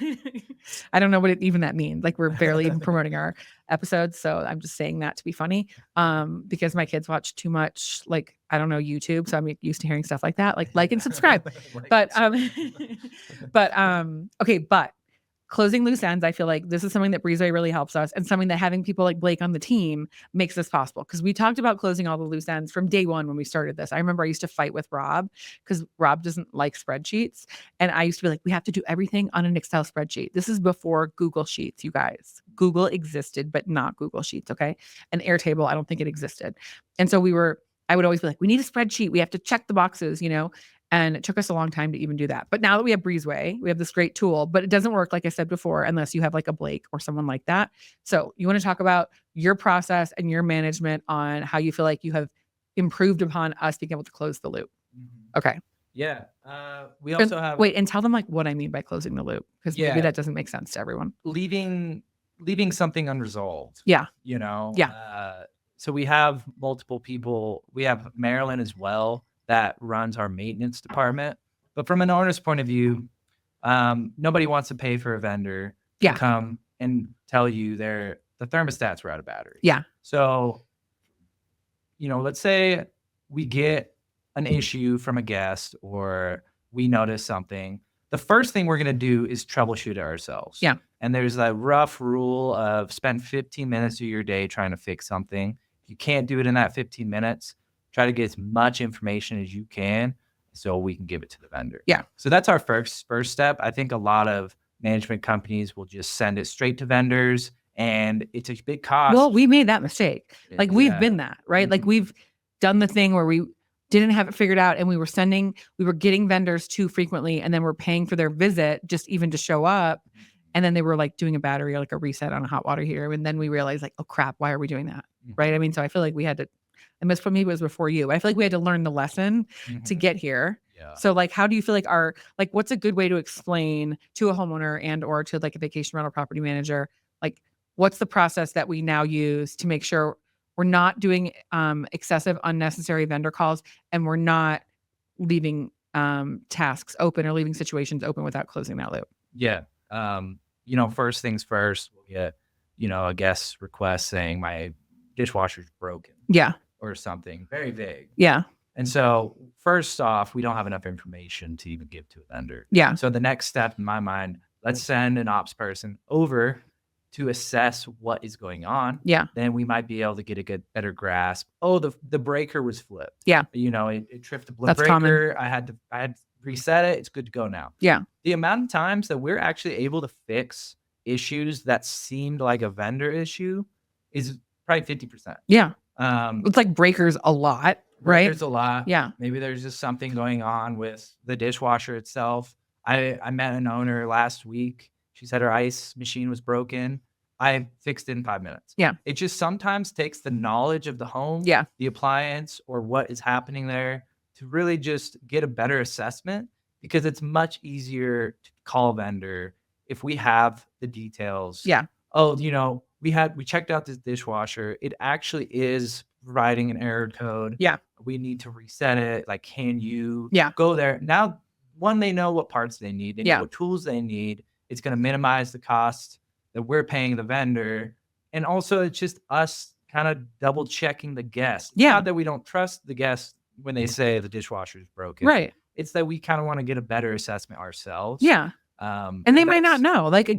I don't know what even that means. Like, we're barely even promoting our episodes. So I'm just saying that to be funny. Because my kids watch too much, like, I don't know, YouTube. So I'm used to hearing stuff like that, like and subscribe. But okay, but closing loose ends, I feel like this is something that Breezeway really helps us, and something that having people like Blake on the team makes this possible. Because we talked about closing all the loose ends from day one when we started this. I remember I used to fight with Rob because Rob doesn't like spreadsheets. And I used to be like, we have to do everything on an Excel spreadsheet. This is before Google Sheets, you guys. Google existed, but not Google Sheets, okay? And Airtable, I don't think it existed. And so I would always be like, we need a spreadsheet. We have to check the boxes, And it took us a long time to even do that. But now that we have Breezeway, we have this great tool, but it doesn't work, like I said before, unless you have like a Blake or someone like that. So you want to talk about your process and your management on how you feel like you have improved upon us being able to close the loop. Okay. Yeah. We also have... Wait, and tell them like what I mean by closing the loop, because maybe that doesn't make sense to everyone. Leaving something unresolved. Yeah. Yeah. So we have multiple people. We have Marilyn as well, that runs our maintenance department. But from an owner's point of view, nobody wants to pay for a vendor to come and tell you the thermostats were out of battery. Yeah. So, let's say we get an issue from a guest, or we notice something. The first thing we're going to do is troubleshoot it ourselves. Yeah. And there's a rough rule of spend 15 minutes of your day trying to fix something. If you can't do it in that 15 minutes, try to get as much information as you can so we can give it to the vendor. Yeah. So that's our first step. I think a lot of management companies will just send it straight to vendors, and it's a big cost. Well, we made that mistake. Like, we've been that, right? Like, we've done the thing where we didn't have it figured out, and we were getting vendors too frequently, and then we're paying for their visit just even to show up. And then they were like doing a battery or like a reset on a hot water heater. And then we realized like, oh crap, why are we doing that? Right. I mean, so I feel like we had to, and this for me was before you. I feel like we had to learn the lesson to get here. Yeah. So like, how do you feel like what's a good way to explain to a homeowner and or to like a vacation rental property manager, like what's the process that we now use to make sure we're not doing excessive unnecessary vendor calls, and we're not leaving tasks open or leaving situations open without closing that loop? Yeah. First things first, we'll get, a guest request saying my dishwasher's broken. Yeah. Or something very vague. Yeah. And so first off, we don't have enough information to even give to a vendor. Yeah. So the next step in my mind, let's send an ops person over to assess what is going on, Yeah. then we might be able to get a better grasp. Oh, the breaker was flipped. Yeah. It tripped the That's breaker. common. I had to reset it. It's good to go now. Yeah. The amount of times that we're actually able to fix issues that seemed like a vendor issue is probably 50%. Yeah. It's like breakers a lot, right? There's a lot. Yeah. Maybe there's just something going on with the dishwasher itself. I met an owner last week. She said her ice machine was broken. I fixed it in 5 minutes. Yeah. It just sometimes takes the knowledge of the home, Yeah. the appliance, or what is happening there to really just get a better assessment, because it's much easier to call a vendor if we have the details. Yeah. Oh, we checked out this dishwasher. It actually is providing an error code. Yeah. We need to reset it. Like, can you Yeah. go there? Now, one, they know what parts they need. They Yeah. know what tools they need. It's going to minimize the cost that we're paying the vendor. And also, it's just us kind of double checking the guest. Yeah. Not that we don't trust the guest when they say the dishwasher is broken. Right. It's that we kind of want to get a better assessment ourselves. Yeah. And they might not know. Like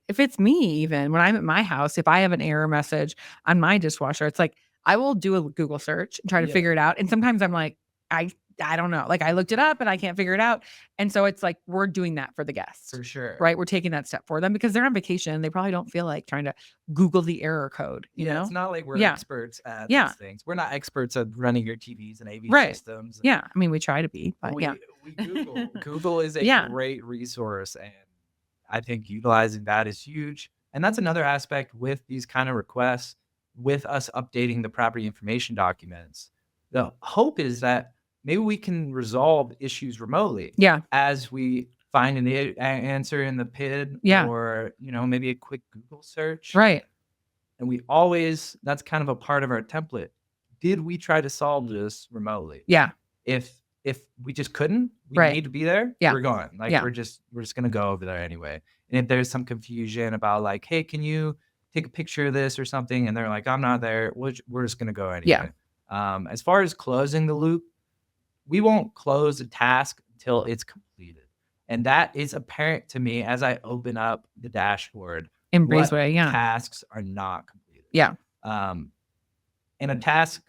if it's me, even when I'm at my house, if I have an error message on my dishwasher, it's like I will do a Google search and try to figure it out. And sometimes I'm like, I don't know. Like I looked it up and I can't figure it out. And so it's like we're doing that for the guests. For sure. Right? We're taking that step for them because they're on vacation. They probably don't feel like trying to Google the error code. You know? It's not like we're experts at these things. We're not experts at running your TVs and AV systems. Yeah. I mean, we try to be, but we Google. Google is a great resource. And I think utilizing that is huge. And that's another aspect with these kind of requests, with us updating the property information documents. The hope is that maybe we can resolve issues remotely. Yeah. As we find an answer in the PID or, maybe a quick Google search. Right. And that's kind of a part of our template. Did we try to solve this remotely? Yeah. If we just couldn't, we need to be there. Yeah. We're going. Like we're just going to go over there anyway. And if there's some confusion about like, hey, can you take a picture of this or something? And they're like, I'm not there. We're just going to go anyway. Yeah. As far as closing the loop, we won't close a task until it's completed. And that is apparent to me as I open up the dashboard. In Breezeway, tasks are not completed. Yeah. And a task,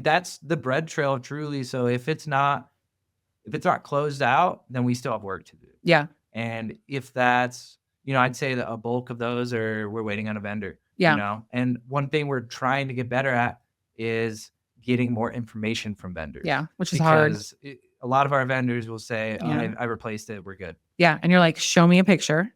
that's the bread trail truly. So if it's not closed out, then we still have work to do. Yeah. And if that's, I'd say that a bulk of those we're waiting on a vendor. Yeah. And one thing we're trying to get better at is getting more information from vendors. Yeah, which is hard. A lot of our vendors will say, I replaced it. We're good. Yeah. And you're like, show me a picture.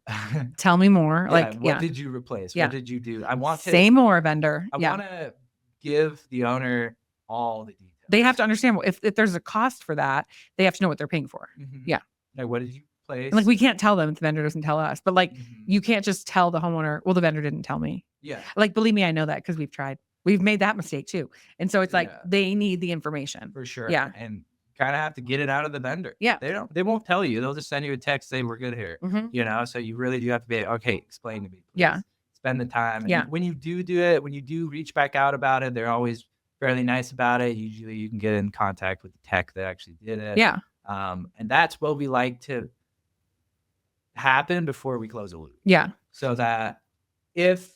Tell me more. What did you replace? What did you do? I want to say more, vendor. I want to give the owner all the details. They have to understand if there's a cost for that, they have to know what they're paying for. Mm-hmm. Yeah. Like, what did you replace? And we can't tell them if the vendor doesn't tell us. But you can't just tell the homeowner, well, the vendor didn't tell me. Yeah. Believe me, I know that because we've tried. We've made that mistake too. And so it's they need the information. For sure. Yeah. And kind of have to get it out of the vendor. Yeah. They won't tell you. They'll just send you a text saying we're good here. Mm-hmm. So you really do have to be, okay, explain to me, please. Yeah. Spend the time. Yeah. And when you do it, when you do reach back out about it, they're always fairly nice about it. Usually you can get in contact with the tech that actually did it. Yeah. And that's what we like to happen before we close a loop. Yeah. So that if,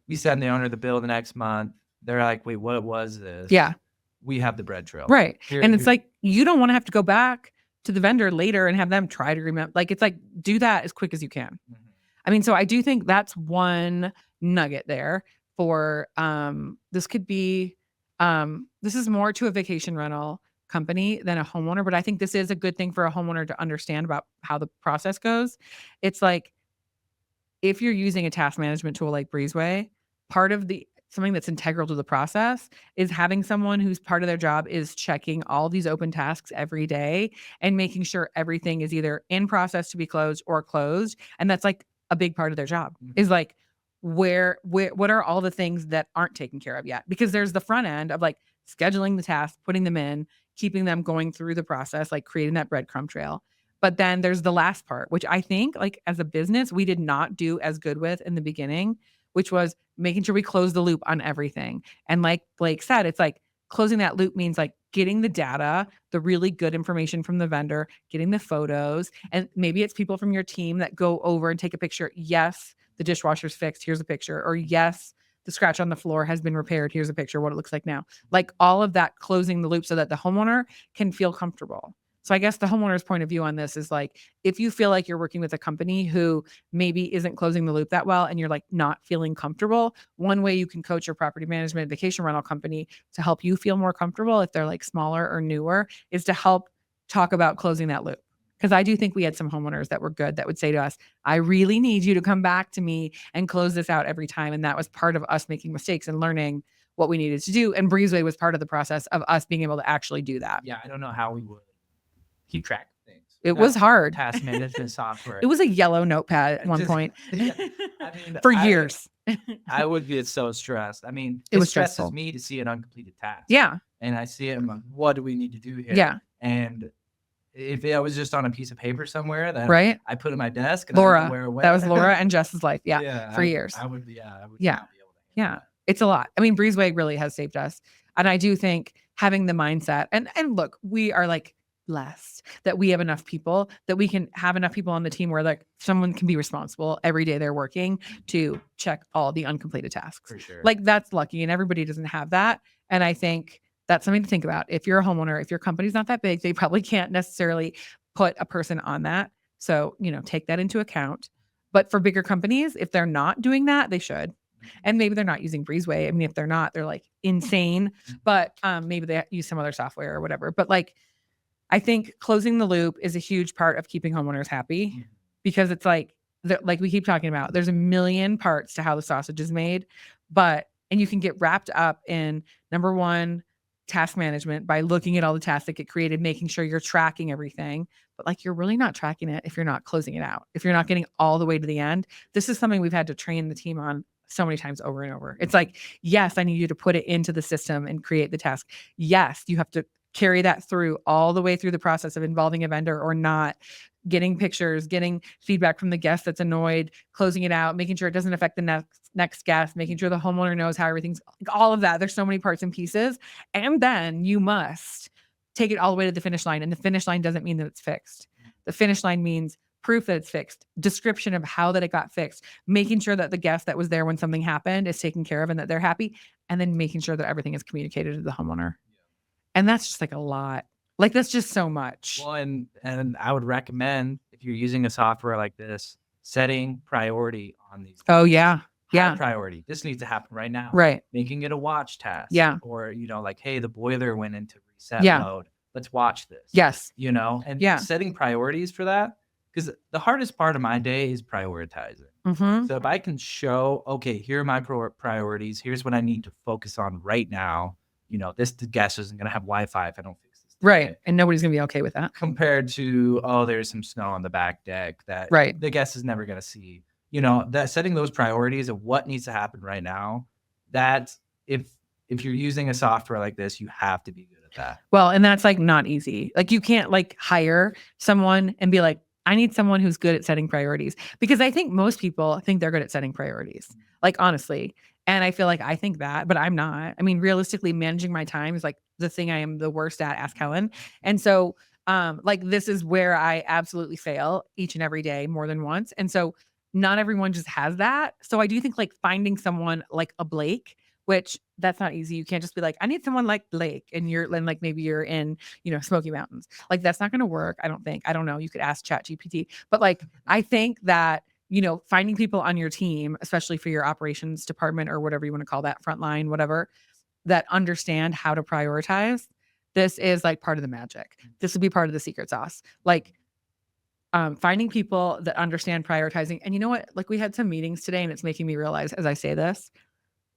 we send the owner the bill the next month, they're like, wait, what was this? Yeah. We have the bread trail. Right. And it's like, you don't want to have to go back to the vendor later and have them try to remember. It's like, do that as quick as you can. Mm-hmm. I mean, so I do think that's one nugget there for, this could be, this is more to a vacation rental company than a homeowner, but I think this is a good thing for a homeowner to understand about how the process goes. It's like, if you're using a task management tool like Breezeway, part of something that's integral to the process is having someone whose part of their job is checking all these open tasks every day and making sure everything is either in process to be closed or closed. And that's like a big part of their job is like, what are all the things that aren't taken care of yet? Because there's the front end of like scheduling the tasks, putting them in, keeping them going through the process, like creating that breadcrumb trail. But then there's the last part, which I think like as a business, we did not do as good with in the beginning, which was making sure we close the loop on everything. And like Blake said, it's like closing that loop means like getting the data, the really good information from the vendor, getting the photos, and maybe it's people from your team that go over and take a picture. Yes, the dishwasher's fixed. Here's a picture. Or yes, the scratch on the floor has been repaired. Here's a picture of what it looks like now. Like all of that, closing the loop so that the homeowner can feel comfortable. So I guess the homeowner's point of view on this is like, if you feel like you're working with a company who maybe isn't closing the loop that well and you're like not feeling comfortable, one way you can coach your property management vacation rental company to help you feel more comfortable if they're like smaller or newer is to help talk about closing that loop. Because I do think we had some homeowners that were good that would say to us, I really need you to come back to me and close this out every time. And that was part of us making mistakes and learning what we needed to do. And Breezeway was part of the process of us being able to actually do that. Yeah, I don't know how we would keep track of things. It was hard. Task management software. It was a yellow notepad at one point. Yeah, I mean, for years. I would get so stressed. I mean, it was stresses stressful. me to see an uncompleted task. Yeah. And I see it, I'm like, what do we need to do here? Yeah. And if I was just on a piece of paper somewhere that right. I put in my desk and Laura, I wear away. That was Laura and Jess's life. Yeah. For years. I would not be able to yeah. It's a lot. I mean, Breezeway really has saved us. And I do think having the mindset and look, we are like blessed that we have enough people that we can have enough people on the team where like someone can be responsible every day they're working to check all the uncompleted tasks. For sure. Like that's lucky and everybody doesn't have that. And I think that's something to think about. If you're a homeowner, if your company's not that big, they probably can't necessarily put a person on that. So, take that into account. But for bigger companies, if they're not doing that, they should. And maybe they're not using Breezeway. I mean, if they're not, they're like insane, but maybe they use some other software or whatever. But like, I think closing the loop is a huge part of keeping homeowners happy because it's like we keep talking about, there's a million parts to how the sausage is made, and you can get wrapped up in number one, task management by looking at all the tasks that get created, making sure you're tracking everything. But like, you're really not tracking it if you're not closing it out, if you're not getting all the way to the end. This is something we've had to train the team on so many times over and over. It's like, yes, I need you to put it into the system and create the task. Yes, you have to carry that through all the way through the process of involving a vendor or not, getting pictures, getting feedback from the guest that's annoyed, closing it out, making sure it doesn't affect the next guest, making sure the homeowner knows how everything's, like all of that. There's so many parts and pieces. And then you must take it all the way to the finish line. And the finish line doesn't mean that it's fixed. The finish line means proof that it's fixed, description of how that it got fixed, making sure that the guest that was there when something happened is taken care of and that they're happy, and then making sure that everything is communicated to the homeowner. And that's just like a lot. Like that's just so much. Well, and I would recommend if you're using a software like this, setting priority on these. Oh yeah. Yeah. Priority. This needs to happen right now. Right. Making it a watch task. Yeah. Or, like, hey, the boiler went into reset Yeah. mode. Let's watch this. Yes. And setting priorities for that. Because the hardest part of my day is prioritizing. Mm-hmm. So if I can show, okay, here are my priorities. Here's what I need to focus on right now. This guest isn't going to have Wi-Fi if I don't fix this. Right. And nobody's going to be okay with that. Compared to, there's some snow on the back deck that the guest is never going to see. That setting those priorities of what needs to happen right now, that if you're using a software like this, you have to be good at that. Well, and that's like not easy. Like you can't like hire someone and be like, I need someone who's good at setting priorities, because I think most people think they're good at setting priorities, like honestly. And I feel like I think that, but I'm not. I mean, realistically, managing my time is like the thing I am the worst at, ask Helen. And so like this is where I absolutely fail each and every day more than once. And so not everyone just has that. So I do think like finding someone like a Blake, which that's not easy. You can't just be like, I need someone like Blake and like maybe you're in, Smoky Mountains. Like that's not going to work. I don't think. I don't know. You could ask ChatGPT. But like, I think that, finding people on your team, especially for your operations department or whatever you want to call that, frontline, whatever, that understand how to prioritize. This is like part of the magic. This would be part of the secret sauce. Like finding people that understand prioritizing. And you know what? Like we had some meetings today and it's making me realize as I say this,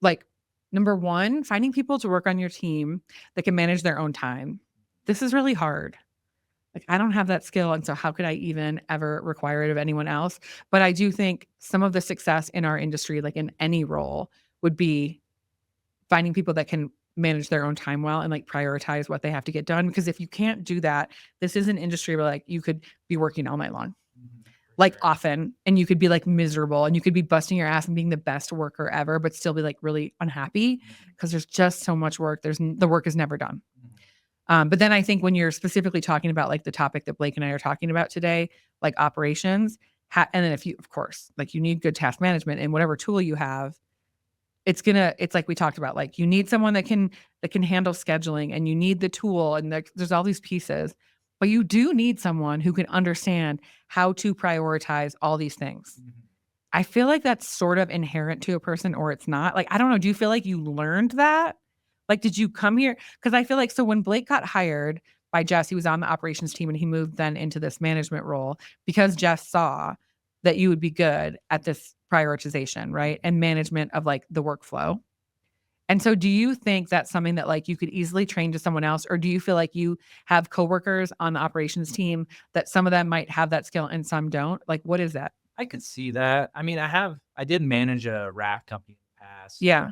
like number one, finding people to work on your team that can manage their own time. This is really hard. Like I don't have that skill. And so how could I even ever require it of anyone else? But I do think some of the success in our industry, like in any role, would be finding people that can manage their own time well and like prioritize what they have to get done. Because if you can't do that, this is an industry where like you could be working all night long, like often, and you could be like miserable and you could be busting your ass and being the best worker ever, but still be like really unhappy because there's just so much work. The work is never done. But then I think when you're specifically talking about like the topic that Blake and I are talking about today, like operations, and then if you, of course, like you need good task management and whatever tool you have, it's like we talked about, like you need someone that can handle scheduling, and you need the tool, and there's all these pieces, but you do need someone who can understand how to prioritize all these things. I feel like that's sort of inherent to a person, or it's not. Like, I don't know. Do you feel like you learned that? Like, did you come here? Because I feel like, so when Blake got hired by Jess, he was on the operations team and he moved then into this management role because Jess saw that you would be good at this prioritization, right? And management of like the workflow. And so do you think that's something that like you could easily train to someone else? Or do you feel like you have coworkers on the operations team that some of them might have that skill and some don't? Like, what is that? I could see that. I mean, I did manage a raft company in the past. Yeah.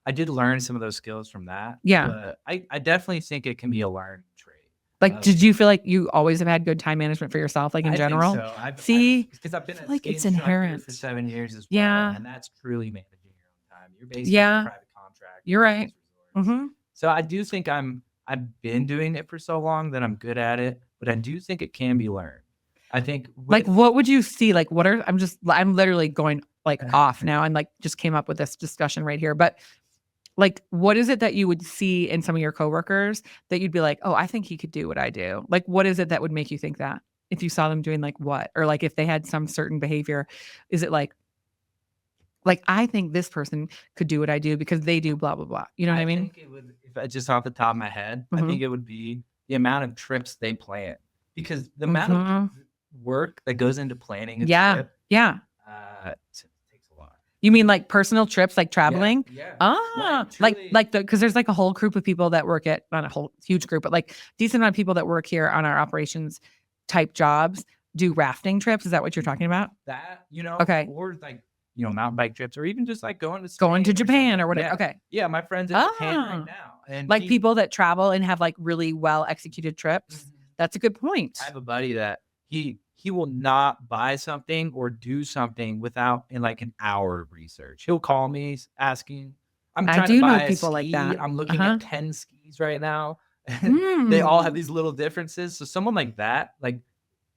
I did learn some of those skills from that. Yeah. But I definitely think it can be a learned trait. Like, did you feel like you always have had good time management for yourself, like in general? I think so. See, because I've been a like ski it's instructor inherent for 7 years as well. Yeah. And that's truly managing your own time. You're basically a private contract. You're right. Mm-hmm. So I do think I've been doing it for so long that I'm good at it, but I do think it can be learned. I think like, what would you see? Like, I'm literally going like off now and like just came up with this discussion right here. But like, what is it that you would see in some of your coworkers that you'd be like, oh, I think he could do what I do? Like, what is it that would make you think that if you saw them doing like what? Or like if they had some certain behavior, is it like, I think this person could do what I do because they do blah, blah, blah. You know what I mean? think it would, if I just off the top of my head, I think it would be the amount of trips they plan, because the amount of work that goes into planning a trip, takes a lot. You mean like personal trips, like traveling? Yeah. Because there's like a whole group of people that work at, not a whole huge group, but like decent amount of people that work here on our operations type jobs do rafting trips. Is that what you're talking about? That, Okay. or like, mountain bike trips, or even just like going to Japan or whatever. Yeah. Okay. Yeah, my friend's in Japan right now. And like people that travel and have like really well executed trips. That's a good point. I have a buddy that he will not buy something or do something without in like an hour of research. He'll call me asking, I'm trying to buy a ski. Like that. I'm looking at 10 skis right now. They all have these little differences. So someone like that, like,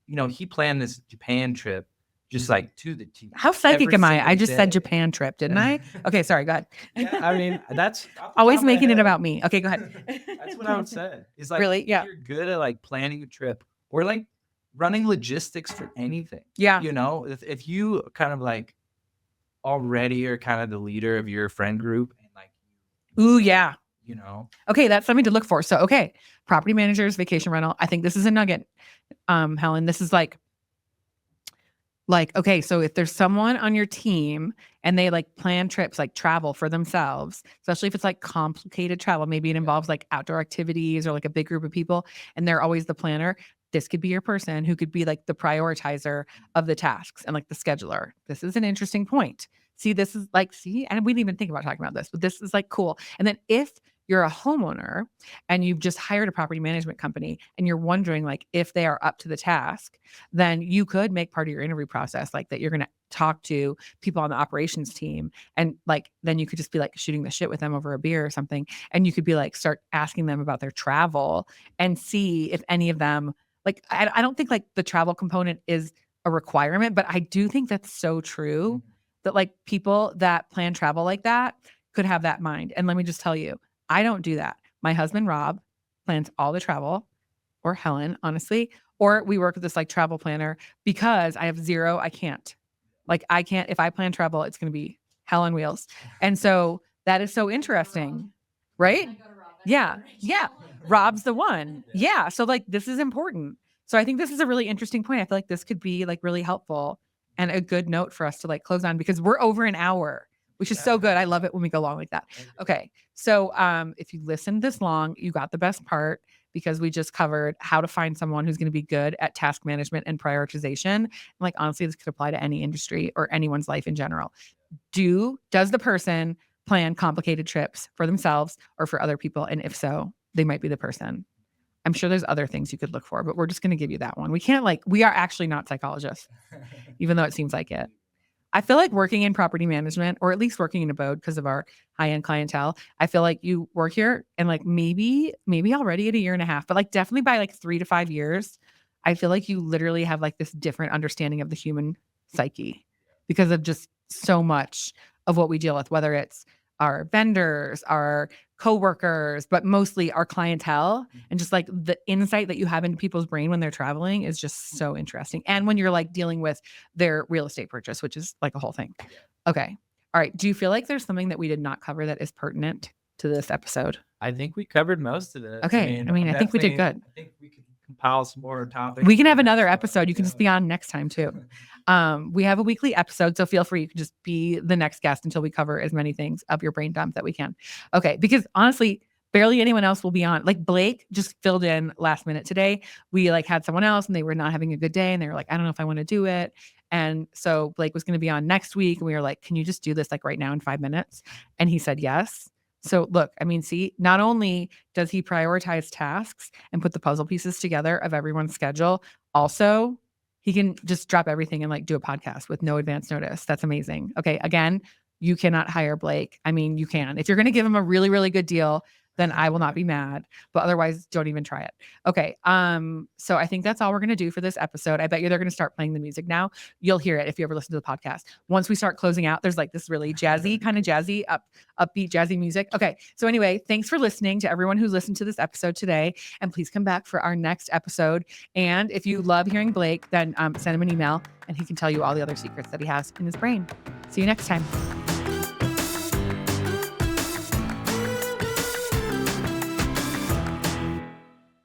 he planned this Japan trip just like to the T. How psychic am I? I just said Japan trip, didn't I? Okay, sorry, go ahead. Yeah, I mean, that's always making it about me. Okay, go ahead. That's what I would say. It's like, really? Yeah. You're good at like planning a trip or like running logistics for anything. Yeah. If you kind of like already are kind of the leader of your friend group and like, ooh, yeah. Okay, that's something to look for. So, okay, property managers, vacation rental. I think this is a nugget, Helen. This is like, okay, so if there's someone on your team and they like plan trips, like travel for themselves, especially if it's like complicated travel, maybe it involves like outdoor activities or like a big group of people and they're always the planner. This could be your person who could be like the prioritizer of the tasks and like the scheduler. This is an interesting point. See, this is like, and we didn't even think about talking about this, but this is like cool. And then if you're a homeowner and you've just hired a property management company and you're wondering like if they are up to the task, then you could make part of your interview process like that you're going to talk to people on the operations team, and like then you could just be like shooting the shit with them over a beer or something, and you could be like start asking them about their travel and see if any of them like I don't think like the travel component is a requirement, but I do think that's so true that like people that plan travel like that could have that mind. And let me just tell you, I don't do that. My husband, Rob, plans all the travel, or Helen, honestly, or we work with this like travel planner because I have zero. I can't, if I plan travel, it's going to be hell on wheels. And so that is so interesting, right? Yeah. Yeah. Rob's the one. Yeah. So like, this is important. So I think this is a really interesting point. I feel like this could be like really helpful and a good note for us to like close on, because we're over an hour, which is so good. I love it when we go long like that. Okay. So if you listened this long, you got the best part, because we just covered how to find someone who's going to be good at task management and prioritization. And like, honestly, this could apply to any industry or anyone's life in general. Does the person plan complicated trips for themselves or for other people? And if so, they might be the person. I'm sure there's other things you could look for, but we're just going to give you that one. We are actually not psychologists, even though it seems like it. I feel like working in property management, or at least working in abode because of our high-end clientele, I feel like you work here and like maybe already at a year and a half, but like definitely by like 3 to 5 years, I feel like you literally have like this different understanding of the human psyche because of just so much of what we deal with, whether it's our vendors, our coworkers, but mostly our clientele. And just like the insight that you have into people's brain when they're traveling is just so interesting. And when you're like dealing with their real estate purchase, which is like a whole thing. Okay. All right. Do you feel like there's something that we did not cover that is pertinent to this episode? I think we covered most of it. Okay. I think we did good. I think we could compile some more topics. We can have another episode. You can just be on next time too. We have a weekly episode, so feel free. You can just be the next guest until we cover as many things of your brain dump that we can. Okay. Because honestly, barely anyone else will be on. Like Blake just filled in last minute today. We like had someone else and they were not having a good day and they were like, I don't know if I want to do it. And so Blake was going to be on next week. And we were like, can you just do this like right now in 5 minutes? And he said yes. So look, I mean, see, not only does he prioritize tasks and put the puzzle pieces together of everyone's schedule, also he can just drop everything and like do a podcast with no advance notice. That's amazing. Okay. Again, you cannot hire Blake. I mean, you can. If you're going to give him a really, really good deal, then I will not be mad, but otherwise don't even try it. Okay. So I think that's all we're going to do for this episode. I bet you they're going to start playing the music now. You'll hear it if you ever listen to the podcast. Once we start closing out, there's like this really jazzy, kind of jazzy, upbeat, jazzy music. Okay. So anyway, thanks for listening to everyone who's listened to this episode today. And please come back for our next episode. And if you love hearing Blake, then send him an email and he can tell you all the other secrets that he has in his brain. See you next time.